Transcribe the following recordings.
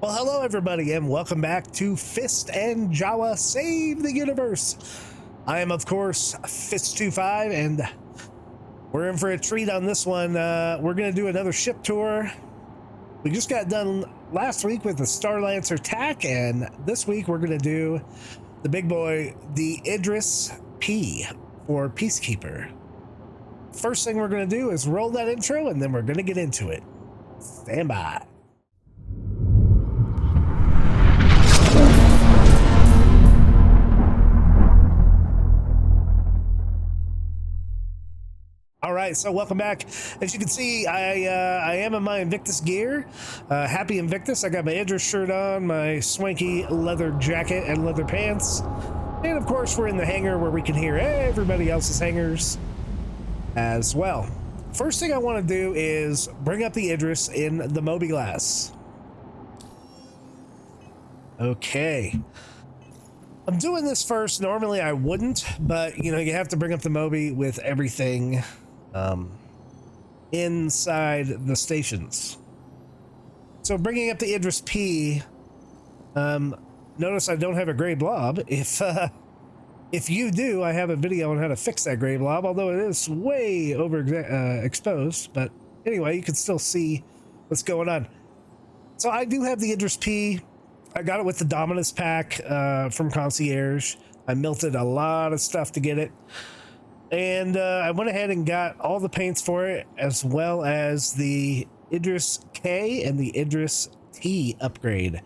Well, hello everybody, and welcome back to Fist and Jawa Save the Universe. I am, of course, Fist-25, and we're in for a treat on this one. We're going to do another ship tour. We just got done last week with the Starlancer TAC, and this week we're going to do the big boy, the Idris-P for Peacekeeper. First thing we're going to do is roll that intro, and then we're going to get into it. Stand by. All right, so welcome back. As you can see, I am in my Invictus gear. Happy Invictus. I got my Idris shirt on, my swanky leather jacket and leather pants. And of course, we're in the hangar where we can hear everybody else's hangars as well. First thing I want to do is bring up the Idris in the Moby glass. Okay. I'm doing this first. Normally I wouldn't, but you know, you have to bring up the Moby with everything inside the stations. So bringing up the Idris-P, notice I don't have a gray blob. If you do, I have a video on how to fix that gray blob, although it is way over exposed, but anyway, you can still see what's going on. So I do have the Idris-P. I got it with the Dominus pack from Concierge. I melted a lot of stuff to get it. And I went ahead and got all the paints for it, as well as the Idris K and the Idris T upgrade.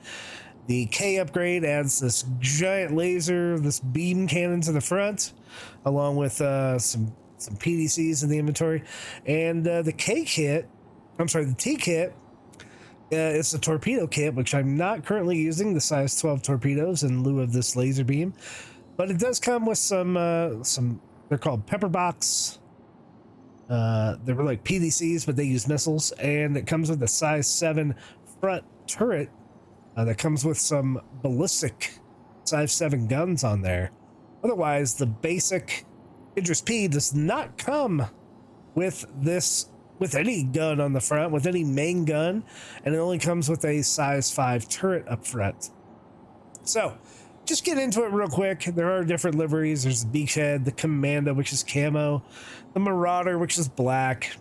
The K upgrade adds this giant laser, this beam cannon to the front, along with some PDCs in the inventory. And the T kit, it's a torpedo kit, which I'm not currently using, the size 12 torpedoes in lieu of this laser beam. But it does come with some they're called pepper box. They were like PDCs, but they use missiles. And it comes with a size 7 front turret that comes with some ballistic size 7 guns on there. Otherwise, the basic Idris-P does not come with any gun on the front, with any main gun, and it only comes with a size 5 turret up front. So just get into it real quick. There are different liveries. There's the Beachhead, the Commando, which is camo, the Marauder, which is black,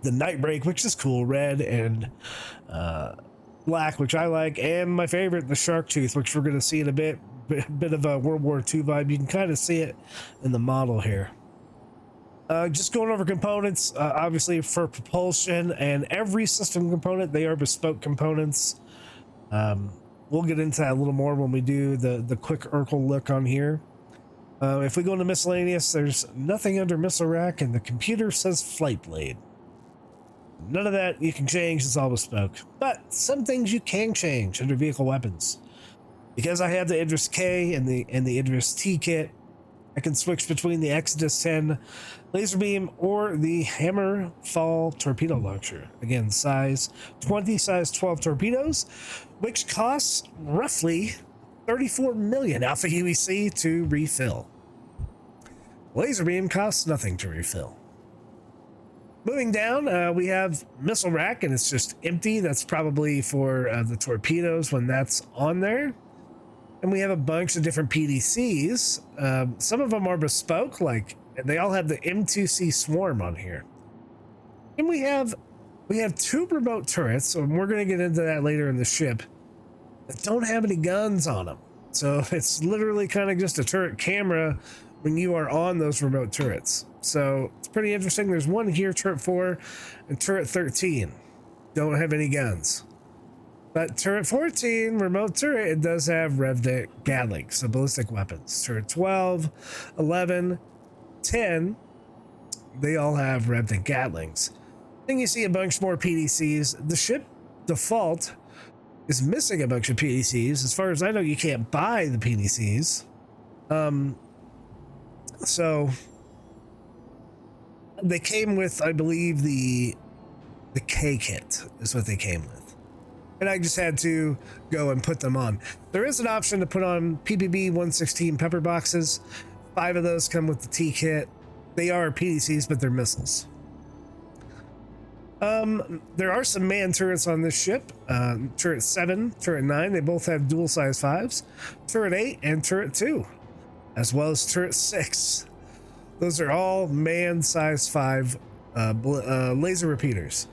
the Nightbreak, which is cool, red and black, which I like, and my favorite, the Shark Tooth, which we're going to see in a bit of a World War II vibe. You can kind of see it in the model here. Just going over components, obviously for propulsion and every system component, they are bespoke components. We'll get into that a little more when we do the quick Erkul look on here. If we go into miscellaneous, there's nothing under missile rack, and the computer says flight blade. None of that you can change, it's all bespoke. But some things you can change under vehicle weapons. Because I have the Idris K and the Idris T kit, I can switch between the Exodus 10 laser beam or the Hammer Fall torpedo launcher. Again, size 20, size 12 torpedoes, which costs roughly 34 million alpha UEC to refill. Laser beam costs nothing to refill. Moving down, we have missile rack, and it's just empty. That's probably for the torpedoes when that's on there. And we have a bunch of different PDCs. Some of them are bespoke, like they all have the M2C Swarm on here. And we have 2 remote turrets, and we're going to get into that later in the ship, that don't have any guns on them. So it's literally kind of just a turret camera when you are on those remote turrets. So it's pretty interesting. There's one here, turret 4 and turret 13. Don't have any guns. But turret 14, remote turret, it does have Rev Gatling, so ballistic weapons. Turret 12, 11, 10, they all have Rev Gatlings. Then you see a bunch more PDCs. The ship default is missing a bunch of PDCs. As far as I know, you can't buy the PDCs. So they came with, I believe, the K kit is what they came with. And I just had to go and put them on. There is an option to put on PPB 116 pepper boxes. 5 of those come with the T kit. They are PDCs, but they're missiles. There are some man turrets on this ship. Turret 7, turret 9, they both have dual size 5s. Turret 8 and turret 2, as well as turret 6. Those are all man size 5 laser repeaters.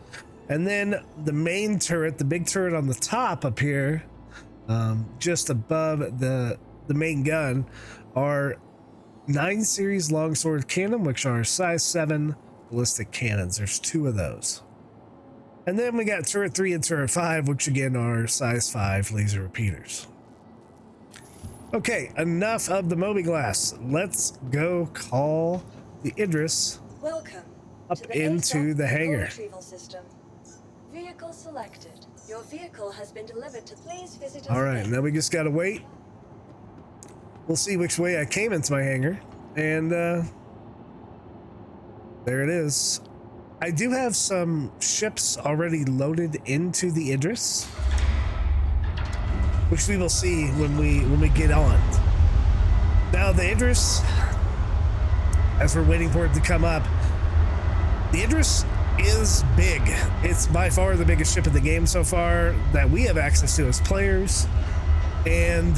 And then the main turret, the big turret on the top up here, just above the main gun, are 9 series longsword cannon, which are size 7 ballistic cannons. There's 2 of those. And then we got turret 3 and turret 5, which again are size 5 laser repeaters. Okay, enough of the mobiGlas. Let's go call the Idris up into the hangar. Vehicle selected. Your vehicle has been delivered to please visit us. All right, now we just gotta wait. We'll see which way I came into my hangar, and there it is. I do have some ships already loaded into the Idris, which we will see when we get on. Now the Idris, as we're waiting for it to come up, the Idris is big. It's by far the biggest ship in the game so far that we have access to as players, and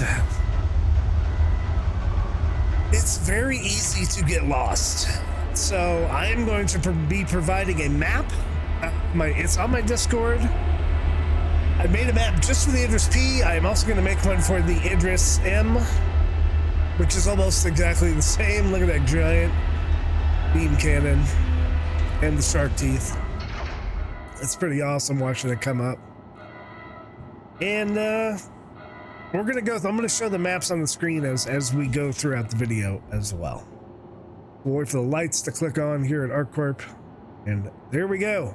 it's very easy to get lost. So I am going to be providing a map. It's on my Discord. I made a map just for the Idris-P. I am also going to make one for the Idris-M, which is almost exactly the same. Look at that giant beam cannon and the shark teeth. It's pretty awesome watching it come up. And we're going to go. I'm going to show the maps on the screen as we go throughout the video as well. We'll wait for the lights to click on here at ArcCorp, and there we go.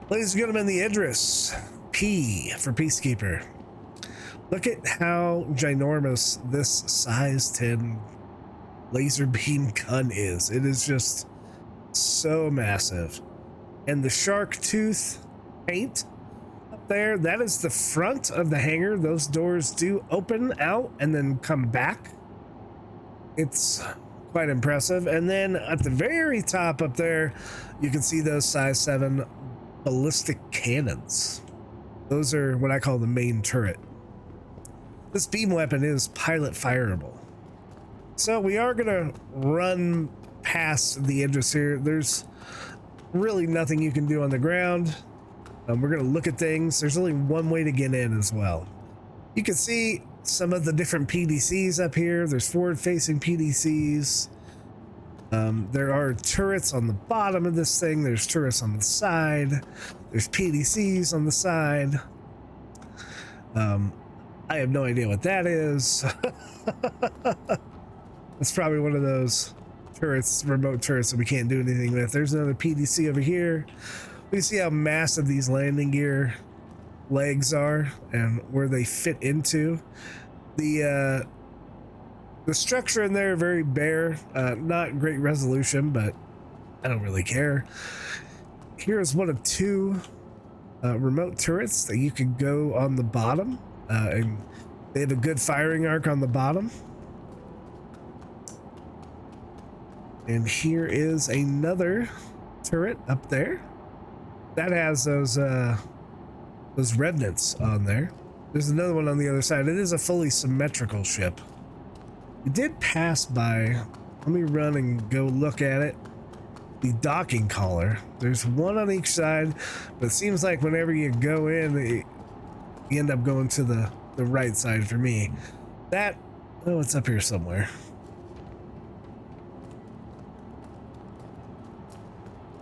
Ladies and gentlemen, the Idris P for Peacekeeper. Look at how ginormous this size 10 laser beam gun is. It is just so massive. And the shark tooth paint up there, that is the front of the hangar. Those doors do open out and then come back. It's quite impressive. And then at the very top up there, you can see those size 7 ballistic cannons. Those are what I call the main turret. This beam weapon is pilot fireable. So we are gonna run past the Idris here. There's really nothing you can do on the ground. We're gonna look at things. There's only one way to get in as well. You can see some of the different PDCs up here. There's forward-facing PDCs. There are turrets on the bottom of this thing. There's turrets on the side. There's PDCs on the side. I have no idea what that is. It's probably one of those turrets, remote turrets that we can't do anything with. There's another PDC over here. We see how massive these landing gear legs are and where they fit into. The structure in there, very bare, not great resolution, but I don't really care. Here's one of 2 remote turrets that you can go on the bottom, and they have a good firing arc on the bottom. And here is another turret up there that has those revenants on there. There's another one on the other side. It is a fully symmetrical ship. We did pass by. Let me run and go look at it. The docking collar. There's one on each side, but it seems like whenever you go in, you end up going to the right side for me. That, oh, it's up here somewhere.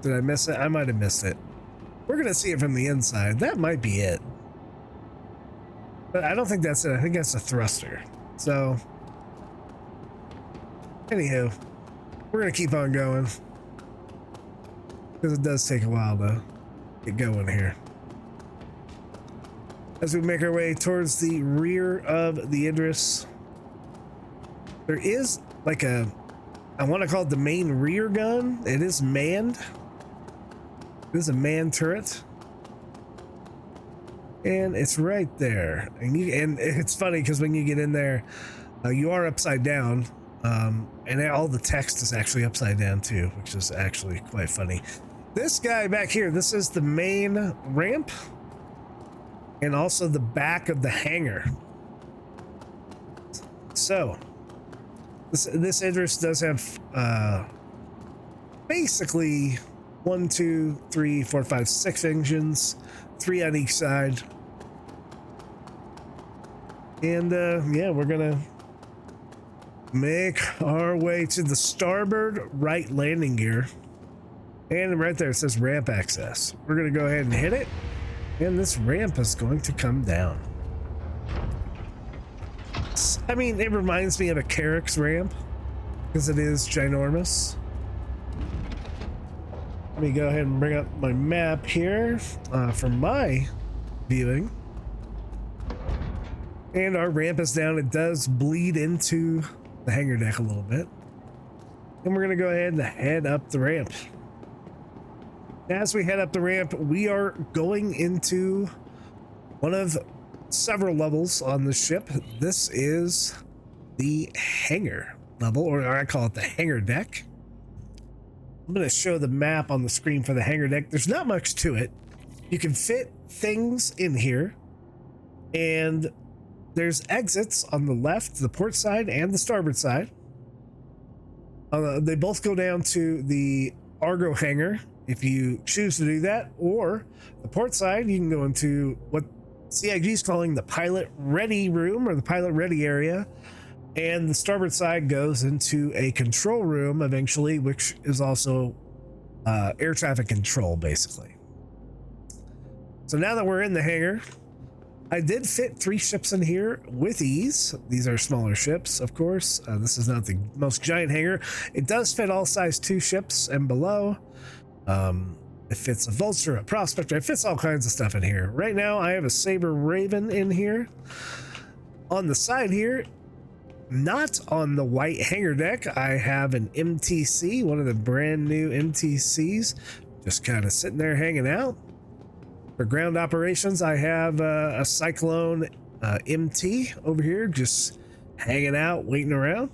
Did I miss it? I might have missed it. We're gonna see it from the inside. That might be it. But I don't think that's it. I think that's a thruster. So, anywho, we're gonna keep on going because it does take a while to get going here. As we make our way towards the rear of the Idris, there is like I want to call it the main rear gun. It is manned. It is a manned turret. And it's right there. And it's funny because when you get in there, you are upside down. And all the text is actually upside down too, which is actually quite funny. This guy back here, this is the main ramp and also the back of the hangar. So this Idris does have basically 1, 2, 3, 4, 5, 6 engines, 3 on each side. And yeah, we're gonna make our way to the starboard right landing gear. And right there it says ramp access. We're gonna go ahead and hit it, and this ramp is going to come down. I mean, it reminds me of a Carrick's ramp because it is ginormous. Let me go ahead and bring up my map here for my viewing. And our ramp is down. It does bleed into the hangar deck a little bit. And we're gonna go ahead and head up the ramp. As we head up the ramp, we are going into one of several levels on the ship. This is the hangar level, or I call it the hangar deck. I'm going to show the map on the screen for the hangar deck. There's not much to it. You can fit things in here, and there's exits on the left, the port side, and the starboard side. They both go down to the Argo hangar if you choose to do that, or the port side, you can go into what CIG is calling the pilot ready room, or the pilot ready area, and the starboard side goes into a control room eventually, which is also air traffic control basically. So now that we're in the hangar, I did fit 3 ships in here with ease. These are smaller ships, of course. This is not the most giant hangar. It does fit all size 2 ships and below. It fits a Vulture, a Prospector. It fits all kinds of stuff in here. Right now, I have a Saber Raven in here. On the side here, not on the white hangar deck, I have an MTC, one of the brand new MTCs, just kind of sitting there hanging out. For ground operations, I have a Cyclone MT over here, just hanging out, waiting around.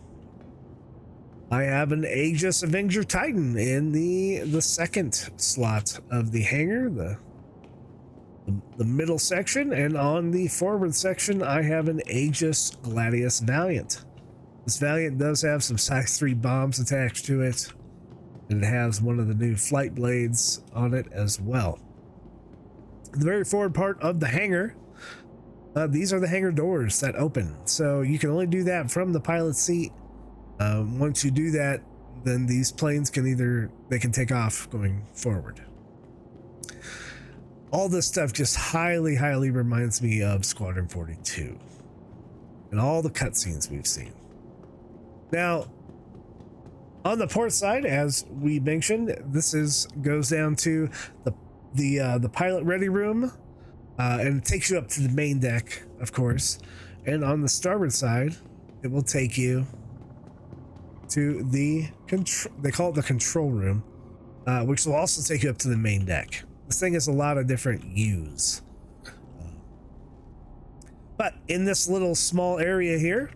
I have an Aegis Avenger Titan in the second slot of the hangar, the middle section, and on the forward section, I have an Aegis Gladius Valiant. This Valiant does have some size 3 bombs attached to it, and it has one of the new flight blades on it as well. The very forward part of the hangar, these are the hangar doors that open, so you can only do that from the pilot seat. Once you do that, then these planes can they can take off going forward. All this stuff just highly reminds me of Squadron 42 and all the cutscenes we've seen. Now, on the port side, as we mentioned, this goes down to the pilot ready room, and it takes you up to the main deck, of course. And on the starboard side, it will take you to the they call it the control room, which will also take you up to the main deck. This thing has a lot of different views, but in this little small area here,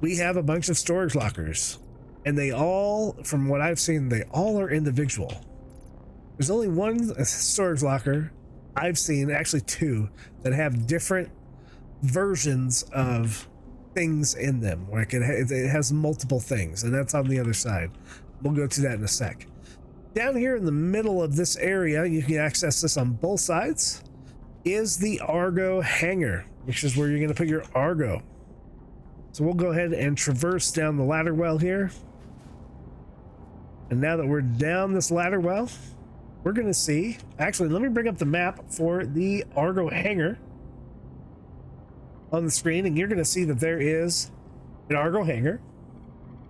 we have a bunch of storage lockers, and they all, from what I've seen, they all are individual. There's only one storage locker I've seen, actually 2, that have different versions of things in them, where it has multiple things, and that's on the other side. We'll go to that in a sec. Down here in the middle of this area, you can access this on both sides, is the Argo hangar, which is where you're going to put your Argo. So we'll go ahead and traverse down the ladder well here. And now that we're down this ladder well, we're going to see, actually, let me bring up the map for the Argo hangar on the screen, and you're going to see that there is an Argo hangar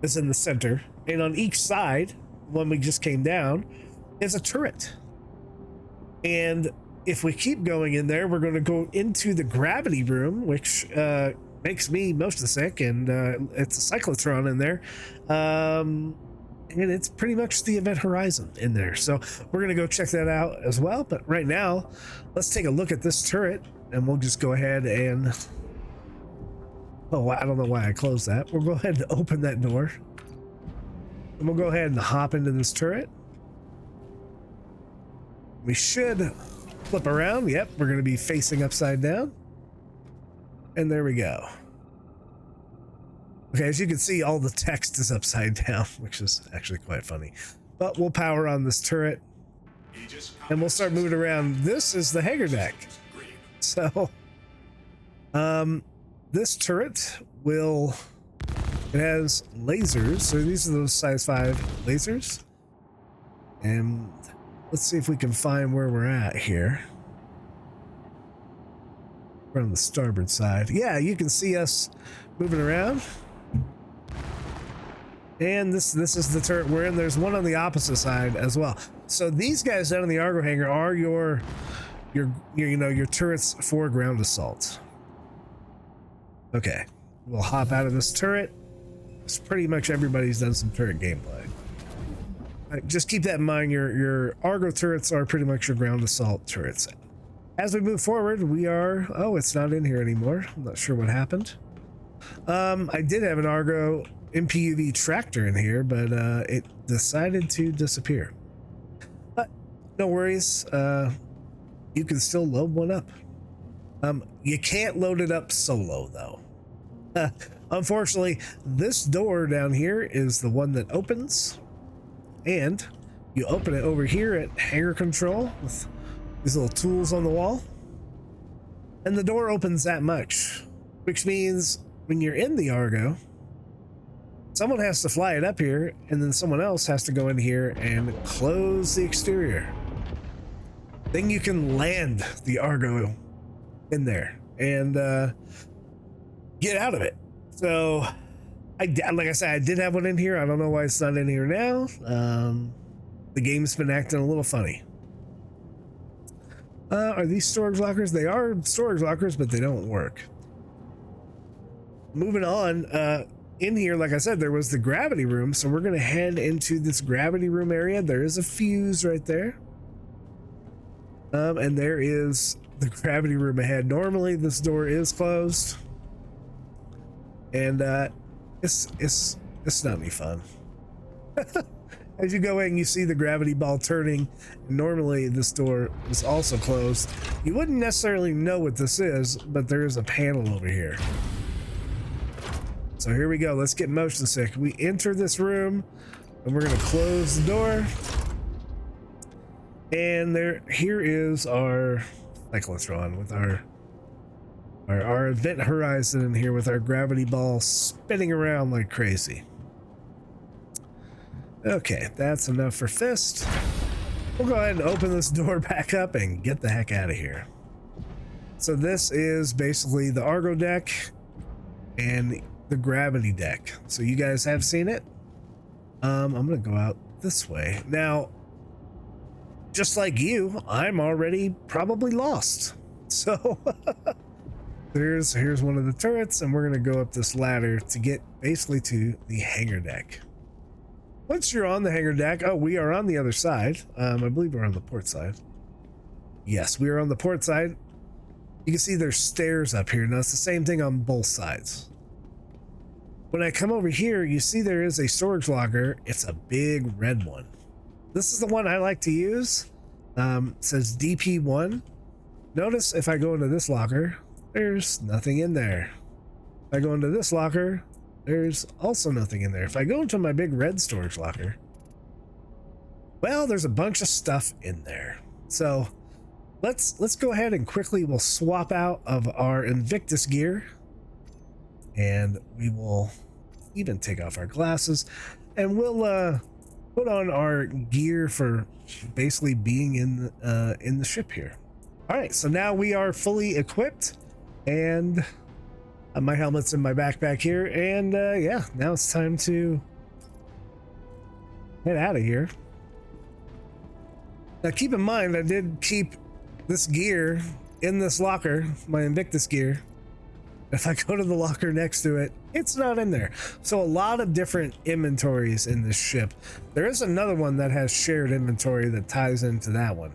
that's in the center, and on each side, when we just came down, is a turret. And if we keep going in there, we're going to go into the gravity room, which makes me most sick, and it's a cyclotron in there, and it's pretty much the event horizon in there. So we're going to go check that out as well. But right now, let's take a look at this turret, and we'll just go ahead and, oh, I don't know why I closed that. We'll go ahead and open that door, and we'll go ahead and hop into this turret. We should flip around. Yep, we're going to be facing upside down. And there we go. Okay, as you can see, all the text is upside down, which is actually quite funny. But we'll power on this turret, and we'll start moving around. This is the Hangar Deck. So, this turret it has lasers. So these are those size 5 lasers. And let's see if we can find where we're at here. We're on the starboard side. Yeah, you can see us moving around. And this is the turret we're in. There's one on the opposite side as well. So these guys down in the Argo hangar are your turrets for ground assault. Okay, we'll hop out of this turret. It's pretty much everybody's done some turret gameplay. Just keep that in mind. Your Argo turrets are pretty much your ground assault turrets. As we move forward, we are... Oh, it's not in here anymore. I'm not sure what happened. I did have an Argo MPUV tractor in here, but it decided to disappear. But no worries. You can still load one up. You can't load it up solo, though. Unfortunately, this door down here is the one that opens, and you open it over here at hangar control with these little tools on the wall, and the door opens that much, which means when you're in the Argo, someone has to fly it up here, and then someone else has to go in here and close the exterior. Then you can land the Argo in there and get out of it. So, like I said, I did have one in here. I don't know why it's not in here now. The game's been acting a little funny. Are these storage lockers? They are storage lockers, but they don't work. Moving on, in here, like I said, there was the gravity room, so we're going to head into this gravity room area. There is a fuse right there. And there is the gravity room ahead. Normally, this door is closed. And it's not any fun. As you go in, you see the gravity ball turning. Normally, this door is also closed. You wouldn't necessarily know what this is, but there is a panel over here. So here we go. Let's get motion sick. We enter this room, and we're going to close the door. And here is our cyclotron with our event horizon in here with our gravity ball spinning around like crazy. Okay, that's enough for Fist. We'll go ahead and open this door back up and get the heck out of here. So this is basically the Argo deck and the gravity deck. So you guys have seen it. I'm gonna go out this way. Now, just like you, I'm already probably lost. So here's one of the turrets, and we're gonna go up this ladder to get basically to the hangar deck. Once you're on the hangar deck, oh, we are on the other side. I believe we're on the port side. Yes, we are on the port side. You can see there's stairs up here. Now it's the same thing on both sides. When I come over here, you see there is a storage locker. It's a big red one. This is the one I like to use. It says DP1. Notice if I go into this locker, there's nothing in there. If I go into this locker, there's also nothing in there. If I go into my big red storage locker, well, there's a bunch of stuff in there. So let's go ahead and quickly we'll swap out of our Invictus gear, and we will even take off our glasses, and we'll put on our gear for basically being in the ship here. All right, so now we are fully equipped, and my helmet's in my backpack here, and yeah, now it's time to head out of here. Now keep in mind, I did keep this gear in this locker, my Invictus gear. If I go to the locker next to it, it's not in there. So a lot of different inventories in this ship. There is another one that has shared inventory that ties into that one,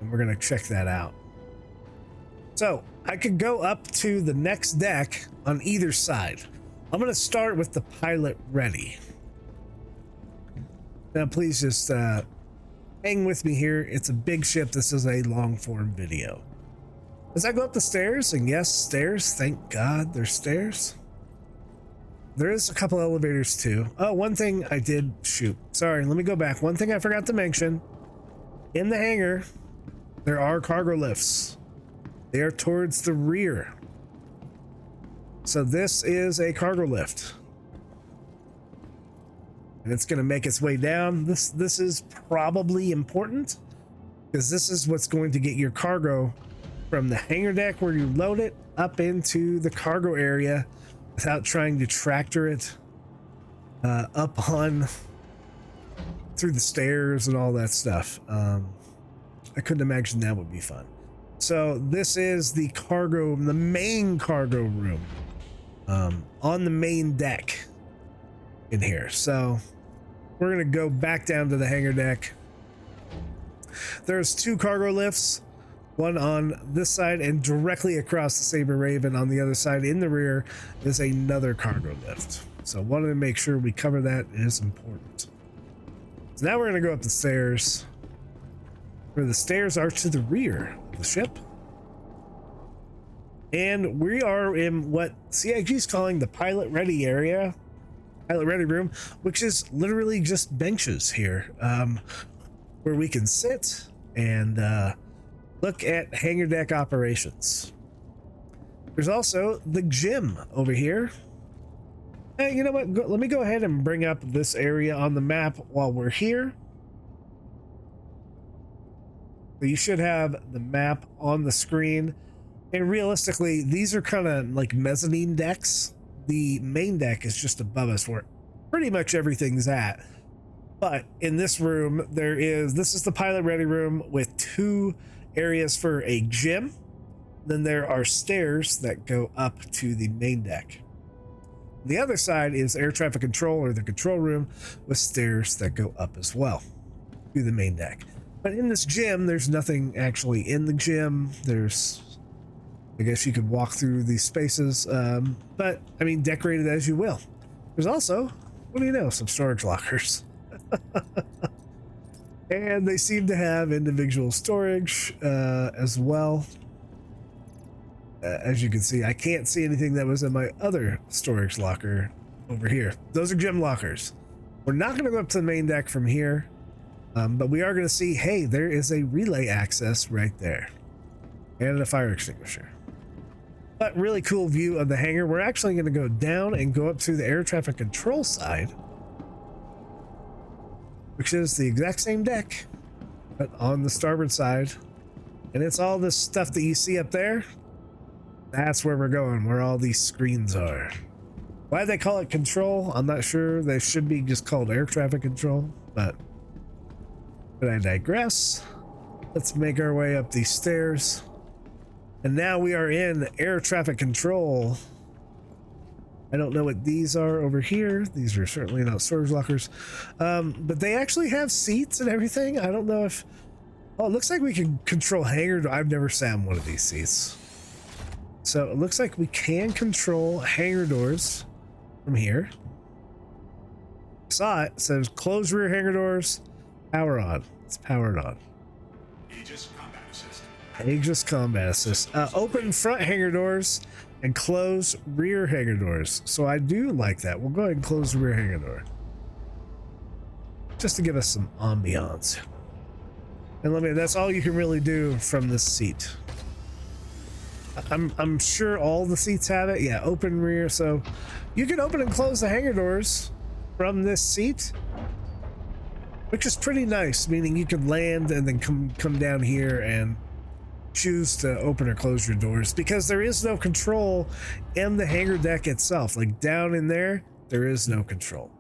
and we're gonna check that out. So I could go up to the next deck on either side. I'm gonna start with the pilot ready. Now please just hang with me here. It's a big ship. This is a long form video. As I go up the stairs, and yes, stairs, thank God there's stairs. There is a couple elevators too. Oh, one thing I did shoot. Sorry, let me go back. One thing I forgot to mention. In the hangar, there are cargo lifts. They are towards the rear. So this is a cargo lift. And it's going to make its way down. This is probably important because this is what's going to get your cargo from the hangar deck where you load it up into the cargo area without trying to tractor it up on through the stairs and all that stuff. I couldn't imagine that would be fun. So this is the cargo, the main cargo room on the main deck in here. So we're gonna go back down to the hangar deck. There's two cargo lifts, one on this side and directly across the Saber Raven on the other side in the rear is another cargo lift. So wanted to make sure we cover that. It is important. So now we're gonna go up the stairs, where the stairs are to the rear of the ship. And we are in what CIG is calling the pilot ready area, pilot ready room, which is literally just benches here where we can sit and look at hangar deck operations. There's also the gym over here. Hey, you know what? Let me go ahead and bring up this area on the map while we're here. So you should have the map on the screen. And realistically, these are kind of like mezzanine decks. The main deck is just above us where pretty much everything's at. But in this room, this is the pilot ready room with two areas for a gym. Then there are stairs that go up to the main deck. The other side is air traffic control, or the control room, with stairs that go up as well to the main deck. But in this gym, there's nothing actually in the gym. I guess you could walk through these spaces, but I mean, decorated as you will. There's also, what do you know, some storage lockers. And they seem to have individual storage as well. As you can see, I can't see anything that was in my other storage locker over here. Those are gym lockers. We're not going to go up to the main deck from here, but we are going to see, hey, there is a relay access right there and a fire extinguisher. But really cool view of the hangar. We're actually going to go down and go up to the air traffic control side, which is the exact same deck, but on the starboard side. And it's all this stuff that you see up there. That's where we're going, where all these screens are. Why they call it control, I'm not sure. They should be just called air traffic control, but I digress. Let's make our way up these stairs. And now we are in air traffic control. I don't know what these are over here. These are certainly not storage lockers. But they actually have seats and everything. I don't know if... Oh, it looks like we can control hangar. I've never sat in one of these seats. So it looks like we can control hangar doors from here. Saw it. Says close rear hangar doors. Power on. It's powered on. Aegis combat assist. Aegis combat assist. Open front hangar doors and close rear hangar doors. So I do like that. We'll go ahead and close the rear hangar door, just to give us some ambiance. And that's all you can really do from this seat. I'm sure all the seats have it. Yeah, open rear. So you can open and close the hangar doors from this seat, which is pretty nice, meaning you can land and then come down here and choose to open or close your doors, because there is no control in the hangar deck itself. Like down in there is no control.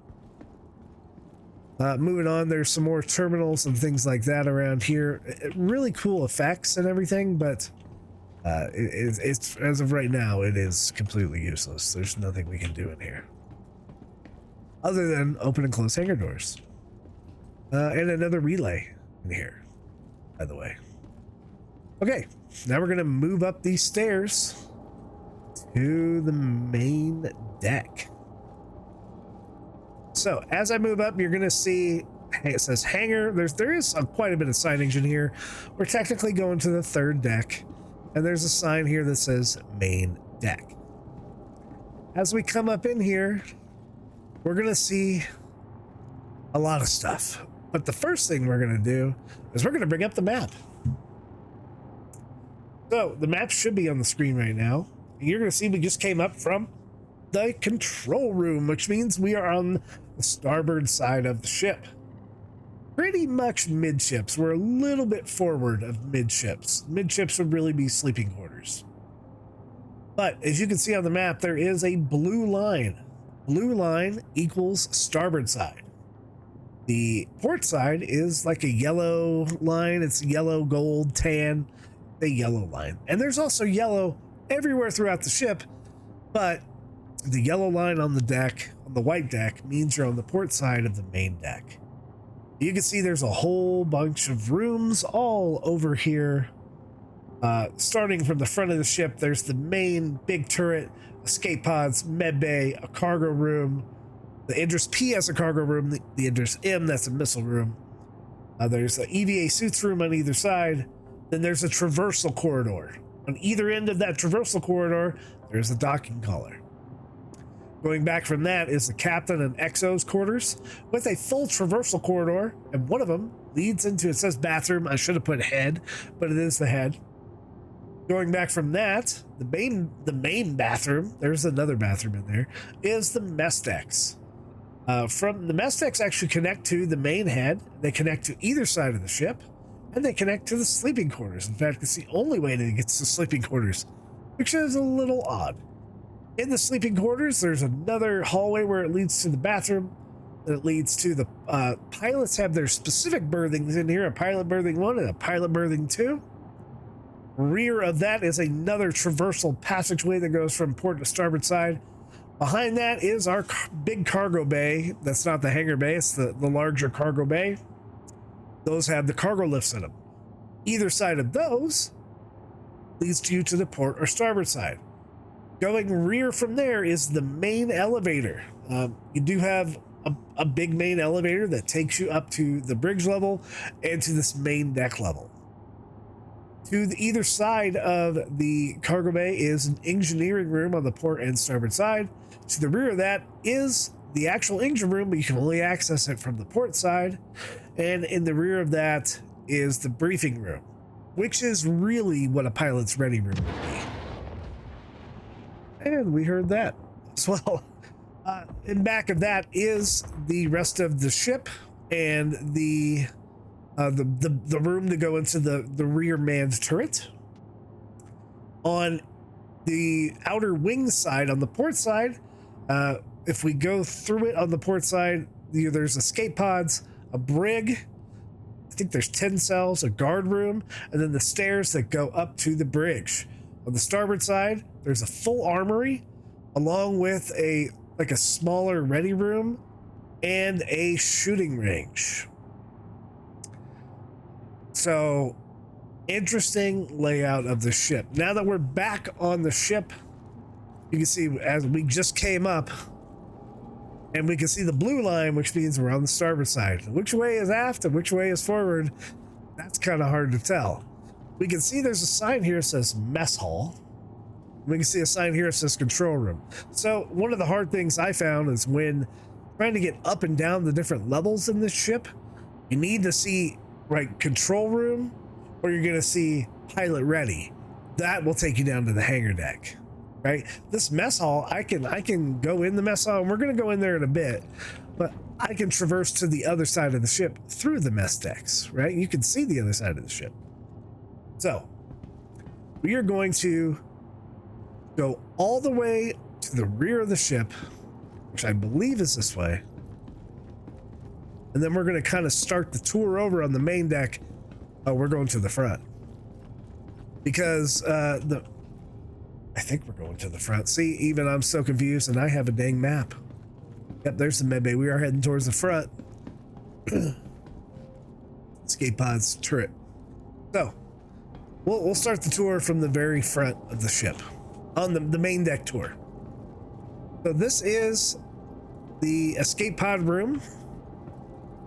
Moving on, there's some more terminals and things like that around here. Really cool effects and everything, but it's as of right now, it is completely useless. There's nothing we can do in here other than open and close hangar doors. And another relay in here, by the way. Okay, now we're gonna move up these stairs to the main deck. So as I move up, you're gonna see it says hangar. There is quite a bit of signage in here. We're technically going to the 3rd deck, and there's a sign here that says main deck. As we come up in here, we're gonna see a lot of stuff, but the first thing we're gonna do is we're gonna bring up the map. So the map should be on the screen right now. You're gonna see we just came up from the control room, which means we are on the starboard side of the ship. Pretty much midships. We're a little bit forward of midships. Midships would really be sleeping quarters. But as you can see on the map, there is a blue line. Blue line equals starboard side. The port side is like a yellow line. It's yellow, gold, tan, a yellow line. And there's also yellow everywhere throughout the ship, but the yellow line on the deck, on the white deck, means you're on the port side of the main deck. You can see there's a whole bunch of rooms all over here. Starting from the front of the ship, there's the main big turret, escape pods, med bay, a cargo room. The Idris-P has a cargo room, the Idris-M, that's a missile room. There's the EVA suits room on either side. Then there's a traversal corridor. On either end of that traversal corridor, there's a docking collar. Going back from that is the captain and XO's quarters with a full traversal corridor, and one of them leads into, it says bathroom, I should have put head, but it is the head. Going back from that, the main bathroom, there's another bathroom in there, is the mess decks. From the mess decks actually connect to the main head. They connect to either side of the ship, and they connect to the sleeping quarters. In fact, it's the only way to get to sleeping quarters, which is a little odd. In the sleeping quarters, there's another hallway where it leads to the bathroom. That leads to the pilots have their specific berthings in here, a pilot berthing 1 and a pilot berthing 2. Rear of that is another traversal passageway that goes from port to starboard side. Behind that is our big cargo bay. That's not the hangar bay, it's the larger cargo bay. Those have the cargo lifts in them. Either side of those leads you to the port or starboard side. Going rear from there is the main elevator. You do have a big main elevator that takes you up to the bridge level and to this main deck level. To either side of the cargo bay is an engineering room on the port and starboard side. To the rear of that is the actual engine room, but you can only access it from the port side. And in the rear of that is the briefing room, which is really what a pilot's ready room would be. And we heard that as well. In back of that is the rest of the ship and the room to go into the rear manned turret. On the outer wing side, on the port side, if we go through it on the port side, there's escape pods, a brig, I think there's 10 cells, a guard room, and then the stairs that go up to the bridge. On the starboard side, there's a full armory, along with a smaller ready room and a shooting range. So, interesting layout of the ship. Now that we're back on the ship, you can see as we just came up, and we can see the blue line, which means we're on the starboard side. Which way is aft and which way is forward? That's kind of hard to tell. We can see there's a sign here that says mess hall. We can see a sign here that says control room. So one of the hard things I found is when trying to get up and down the different levels in this ship, you need to see control room, or you're going to see pilot ready. That will take you down to the hangar deck, right? This mess hall, I can go in the mess hall, and we're going to go in there in a bit, but I can traverse to the other side of the ship through the mess decks, right? You can see the other side of the ship. So we are going to go all the way to the rear of the ship, which I believe is this way. And then we're going to kind of start the tour over on the main deck. We're going to the front because I think we're going to the front. See, even I'm so confused, and I have a dang map. Yep, there's the med bay. We are heading towards the front. Escape pods turret. So we'll start the tour from the very front of the ship on the main deck tour. So this is the escape pod room.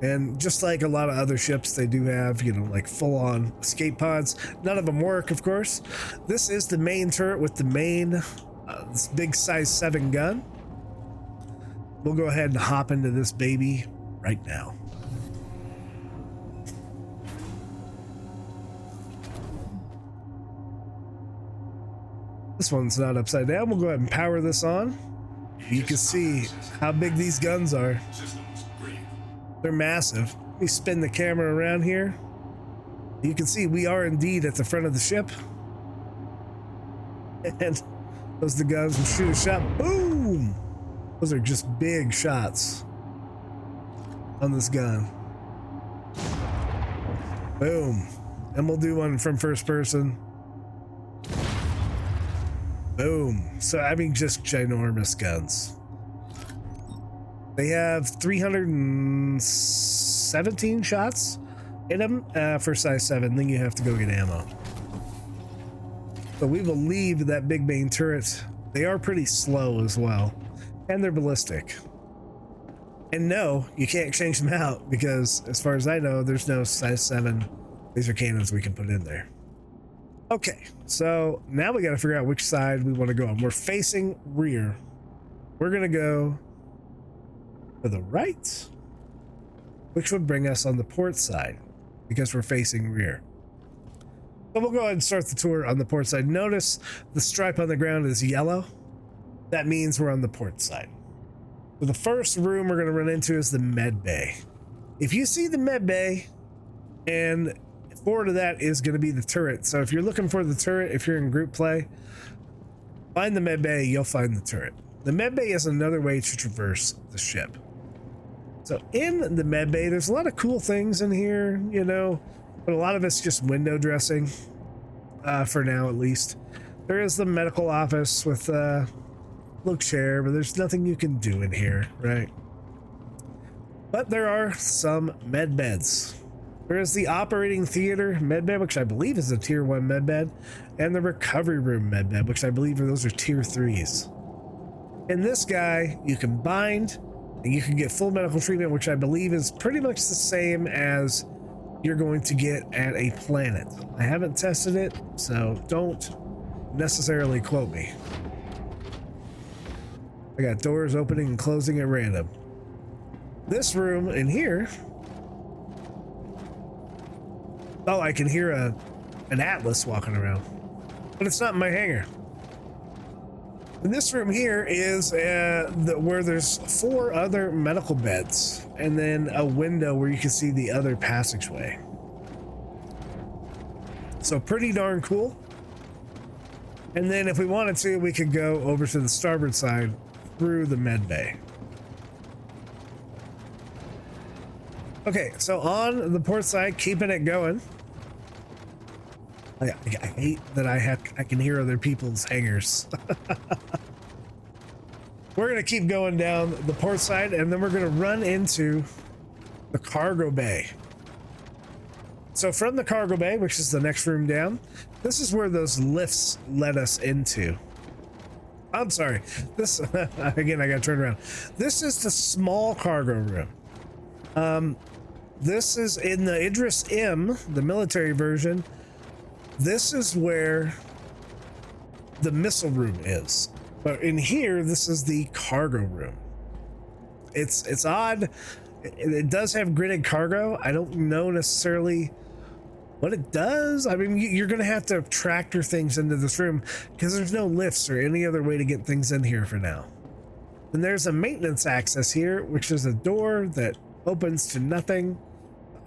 And just like a lot of other ships, they do have, you know, like full-on escape pods. None of them work, of course. This is the main turret with the main, this big size 7 gun. We'll go ahead and hop into this baby right now. This one's not upside down. We'll go ahead and power this on. You can see how big these guns are. Systems green. They're massive. Let me spin the camera around here. You can see we are indeed at the front of the ship. And those are the guns. We'll shoot a shot. Boom! Those are just big shots on this gun. Boom. And we'll do one from first person. Boom. So, I mean, just ginormous guns. They have 317 shots in them for size 7. Then you have to go get ammo. So we will leave that big main turret. They are pretty slow as well. And they're ballistic. And no, you can't change them out because, as far as I know, there's no size 7 laser cannons we can put in there. Okay, so now we got to figure out which side we want to go on. We're facing rear. We're going to go to the right, which would bring us on the port side because we're facing rear. So we'll go ahead and start the tour on the port side. Notice the stripe on the ground is yellow. That means we're on the port side. So the first room we're going to run into is the med bay. If you see the med bay, and forward of that is going to be the turret. So if you're looking for the turret, if you're in group play, find the med bay, you'll find the turret. The med bay is another way to traverse the ship. So in the med bay, there's a lot of cool things in here, you know, but a lot of it's just window dressing, for now at least. There is the medical office with a little chair, but there's nothing you can do in here, right? But there are some med beds. There is the operating theater medbed, which I believe is a tier 1 medbed, and the recovery room medbed, which I believe those are tier 3s. In this guy, you can bind and you can get full medical treatment, which I believe is pretty much the same as you're going to get at a planet. I haven't tested it, so don't necessarily quote me. I got doors opening and closing at random. This room in here, oh, I can hear an Atlas walking around, but it's not in my hangar. And this room here is where there's 4 other medical beds and then a window where you can see the other passageway. So pretty darn cool. And then if we wanted to, we could go over to the starboard side through the med bay. Okay, so on the port side, keeping it going. I hate that I can hear other people's hangars. We're gonna keep going down the port side, and then we're gonna run into the cargo bay. So from the cargo bay, which is the next room down, this is where those lifts led us into. I'm sorry, this again, I gotta turn around. This is the small cargo room. This is in the Idris-M, the military version. This is where the missile room is, but in here, this is the cargo room. It's odd. It does have gridded cargo. I don't know necessarily what it does. I mean, you're gonna have to tractor things into this room because there's no lifts or any other way to get things in here for now. And there's a maintenance access here, which is a door that opens to nothing.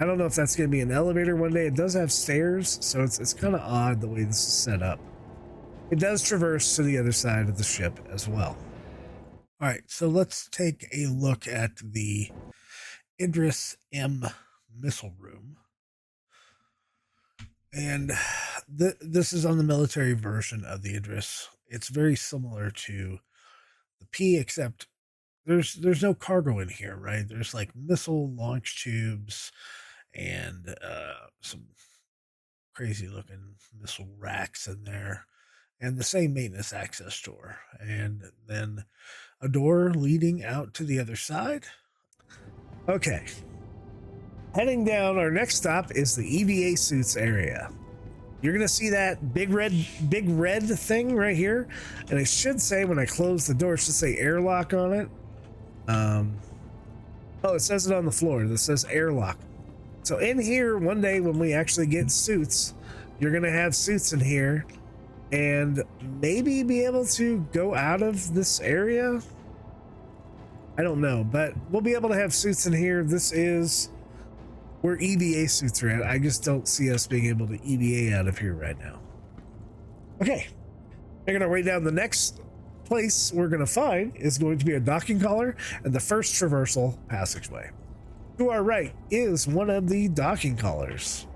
I don't know if that's going to be an elevator one day. It does have stairs, so it's kind of odd the way this is set up. It does traverse to the other side of the ship as well. All right, so let's take a look at the Idris-M missile room. And this is on the military version of the Idris. It's very similar to the P, except there's no cargo in here, right? There's like missile launch tubes and some crazy looking missile racks in there, and the same maintenance access door, and then a door leading out to the other side. Okay, Heading down, our next stop is the EVA suits area. You're gonna see that big red thing right here, and it should say, when I close the door, it should say airlock on it. Oh, it says it on the floor. This says airlock. So in here, one day when we actually get suits, you're gonna have suits in here, and maybe be able to go out of this area. I don't know, but we'll be able to have suits in here. This is where EVA suits are at. I just don't see us being able to EVA out of here right now. Okay, making our way down, the next place we're going to find is going to be a docking collar and the first traversal passageway. To our right is one of the docking collars.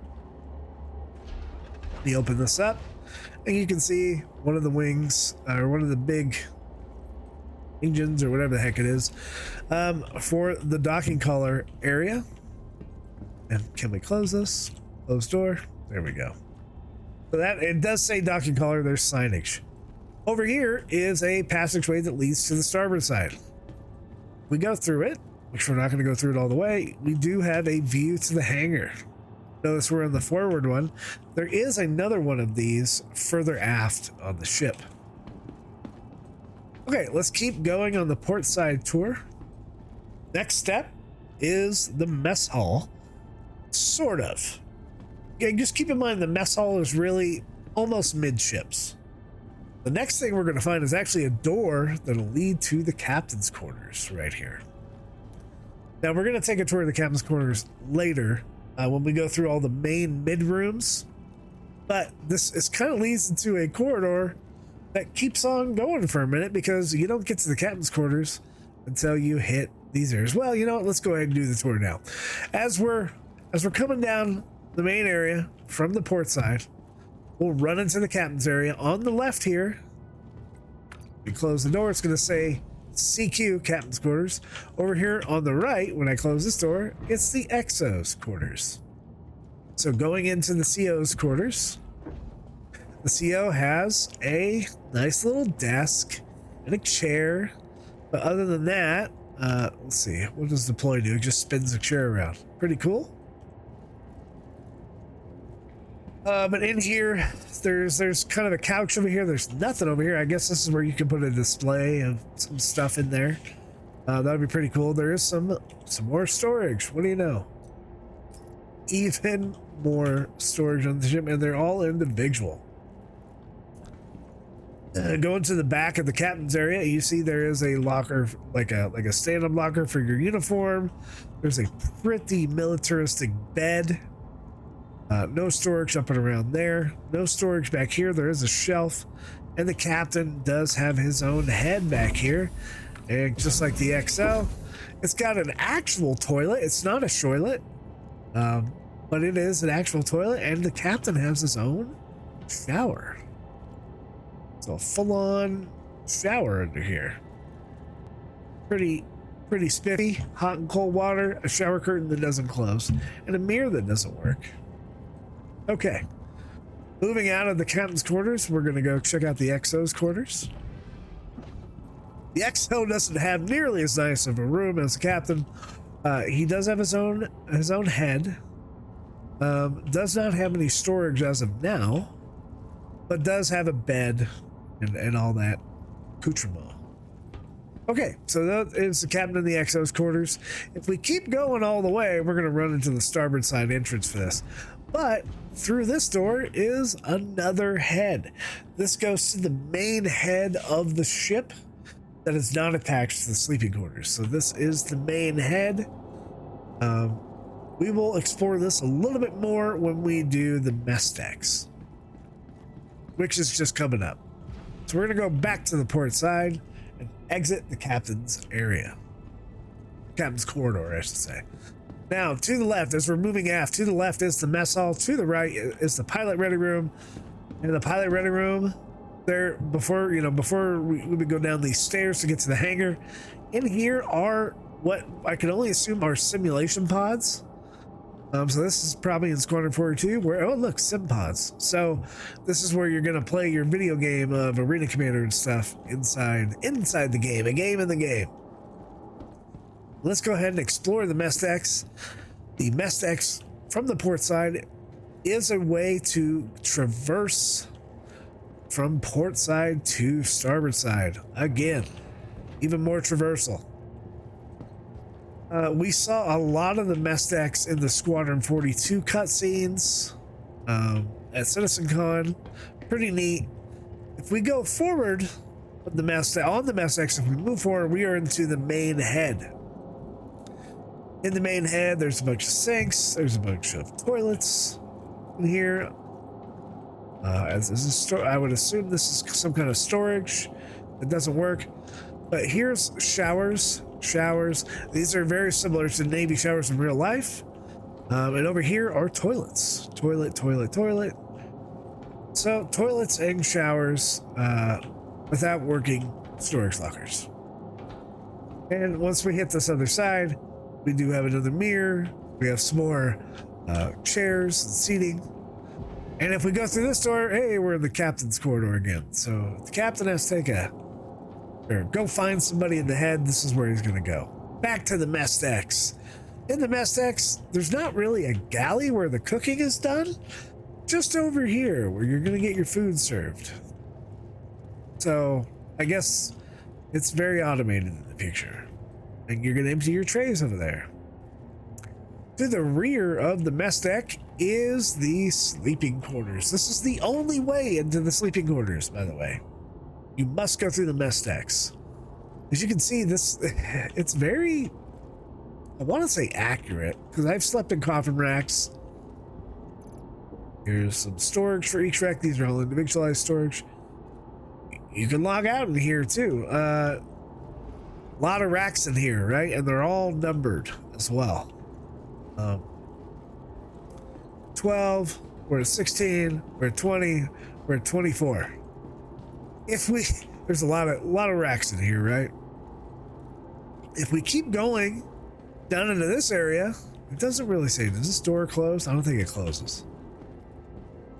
Let me open this up, and you can see one of the wings, or one of the big engines, or whatever the heck it is, for the docking collar area. And can we close this? Close door. There we go. So that, it does say docking collar. There's signage. Over here is a passageway that leads to the starboard side. We go through it, which we're not going to go through it all the way. We do have a view to the hangar. Notice we're on the forward one. There is another one of these further aft on the ship. Okay, let's keep going on the port side tour. Next step is the mess hall. Sort of. Okay, just keep in mind the mess hall is really almost midships. The next thing we're going to find is actually a door that'll lead to the captain's quarters right here. Now we're going to take a tour of the captain's quarters later when we go through all the main mid rooms, but this kind of leads into a corridor that keeps on going for a minute, because you don't get to the captain's quarters until you hit these areas. Well, you know what? Let's go ahead and do the tour now. As we're coming down the main area from the port side, we'll run into the captain's area. On the left here, we close the door, it's going to say CQ, captain's quarters. Over here on the right, when I close this door, it's the XO's quarters. So going into the CO's quarters, the CO has a nice little desk and a chair. But other than that, let's see, what does deploy do? It just spins the chair around. Pretty cool. But in here, there's kind of a couch over here. There's nothing over here. I guess this is where you can put a display of some stuff in there. That'd be pretty cool. There is some more storage. What do you know? Even more storage on the ship, and they're all individual. Going to the back of the captain's area, you see there is a locker, like a stand-up locker for your uniform. There's a pretty militaristic bed. No storage up and around there. No storage back here. There is a shelf, and the captain does have his own head back here. And just like the XL, it's got an actual toilet. It's not a shoilet, but it is an actual toilet, and the captain has his own shower. So a full-on shower under here. Pretty spiffy. Hot and cold water, a shower curtain that doesn't close, and a mirror that doesn't work. Okay, moving out of the captain's quarters, we're going to go check out the XO's quarters. The XO doesn't have nearly as nice of a room as the captain. He does have his own head. Does not have any storage as of now, but does have a bed and all that accoutrement. Okay, so that is the captain of the XO's quarters. If we keep going all the way, we're going to run into the starboard side entrance for this. But through this door is another head. This goes to the main head of the ship that is not attached to the sleeping quarters. So this is the main head. We will explore this a little bit more when we do the mess decks, which is just coming up. So we're going to go back to the port side and exit the captain's area. Captain's corridor, I should say. Now, to the left, as we're moving aft, to the left is the mess hall. To the right is the pilot ready room. In the pilot ready room, there, before we would go down these stairs to get to the hangar, in here are what I can only assume are simulation pods. So this is probably in Squadron 42, where, oh look, sim pods. So this is where you're gonna play your video game of Arena Commander and stuff inside the game, a game in the game. Let's go ahead and explore the mess decks. The mess decks from the port side is a way to traverse from port side to starboard side. Again, even more traversal. We saw a lot of the mess decks in the Squadron 42 cutscenes at CitizenCon. Pretty neat. If we go forward on the mess decks, if we move forward, we are into the main head. In the main head, there's a bunch of sinks. There's a bunch of toilets in here. I would assume this is some kind of storage. It doesn't work. But here's showers. These are very similar to Navy showers in real life. And over here are toilets. Toilet. So toilets and showers without working storage lockers. And once we hit this other side, we do have another mirror. We have some more chairs and seating. And if we go through this door, hey, we're in the captain's corridor again. So if the captain has to go find somebody in the head, this is where he's going to go. Back to the mess decks. In the mess decks, there's not really a galley where the cooking is done. Just over here where you're going to get your food served. So I guess it's very automated in the future. And you're going to empty your trays over there. To the rear of the mess deck is the sleeping quarters. This is the only way into the sleeping quarters, by the way. You must go through the mess decks. As you can see, it's very, I want to say accurate, because I've slept in coffin racks. Here's some storage for each rack. These are all individualized storage. You can log out in here too. A lot of racks in here, right? And they're all numbered as well. 12, we're at 16, we're at 20, we're at 24. There's a lot of racks in here, right? If we keep going down into this area, it doesn't really say, does this door close? I don't think it closes.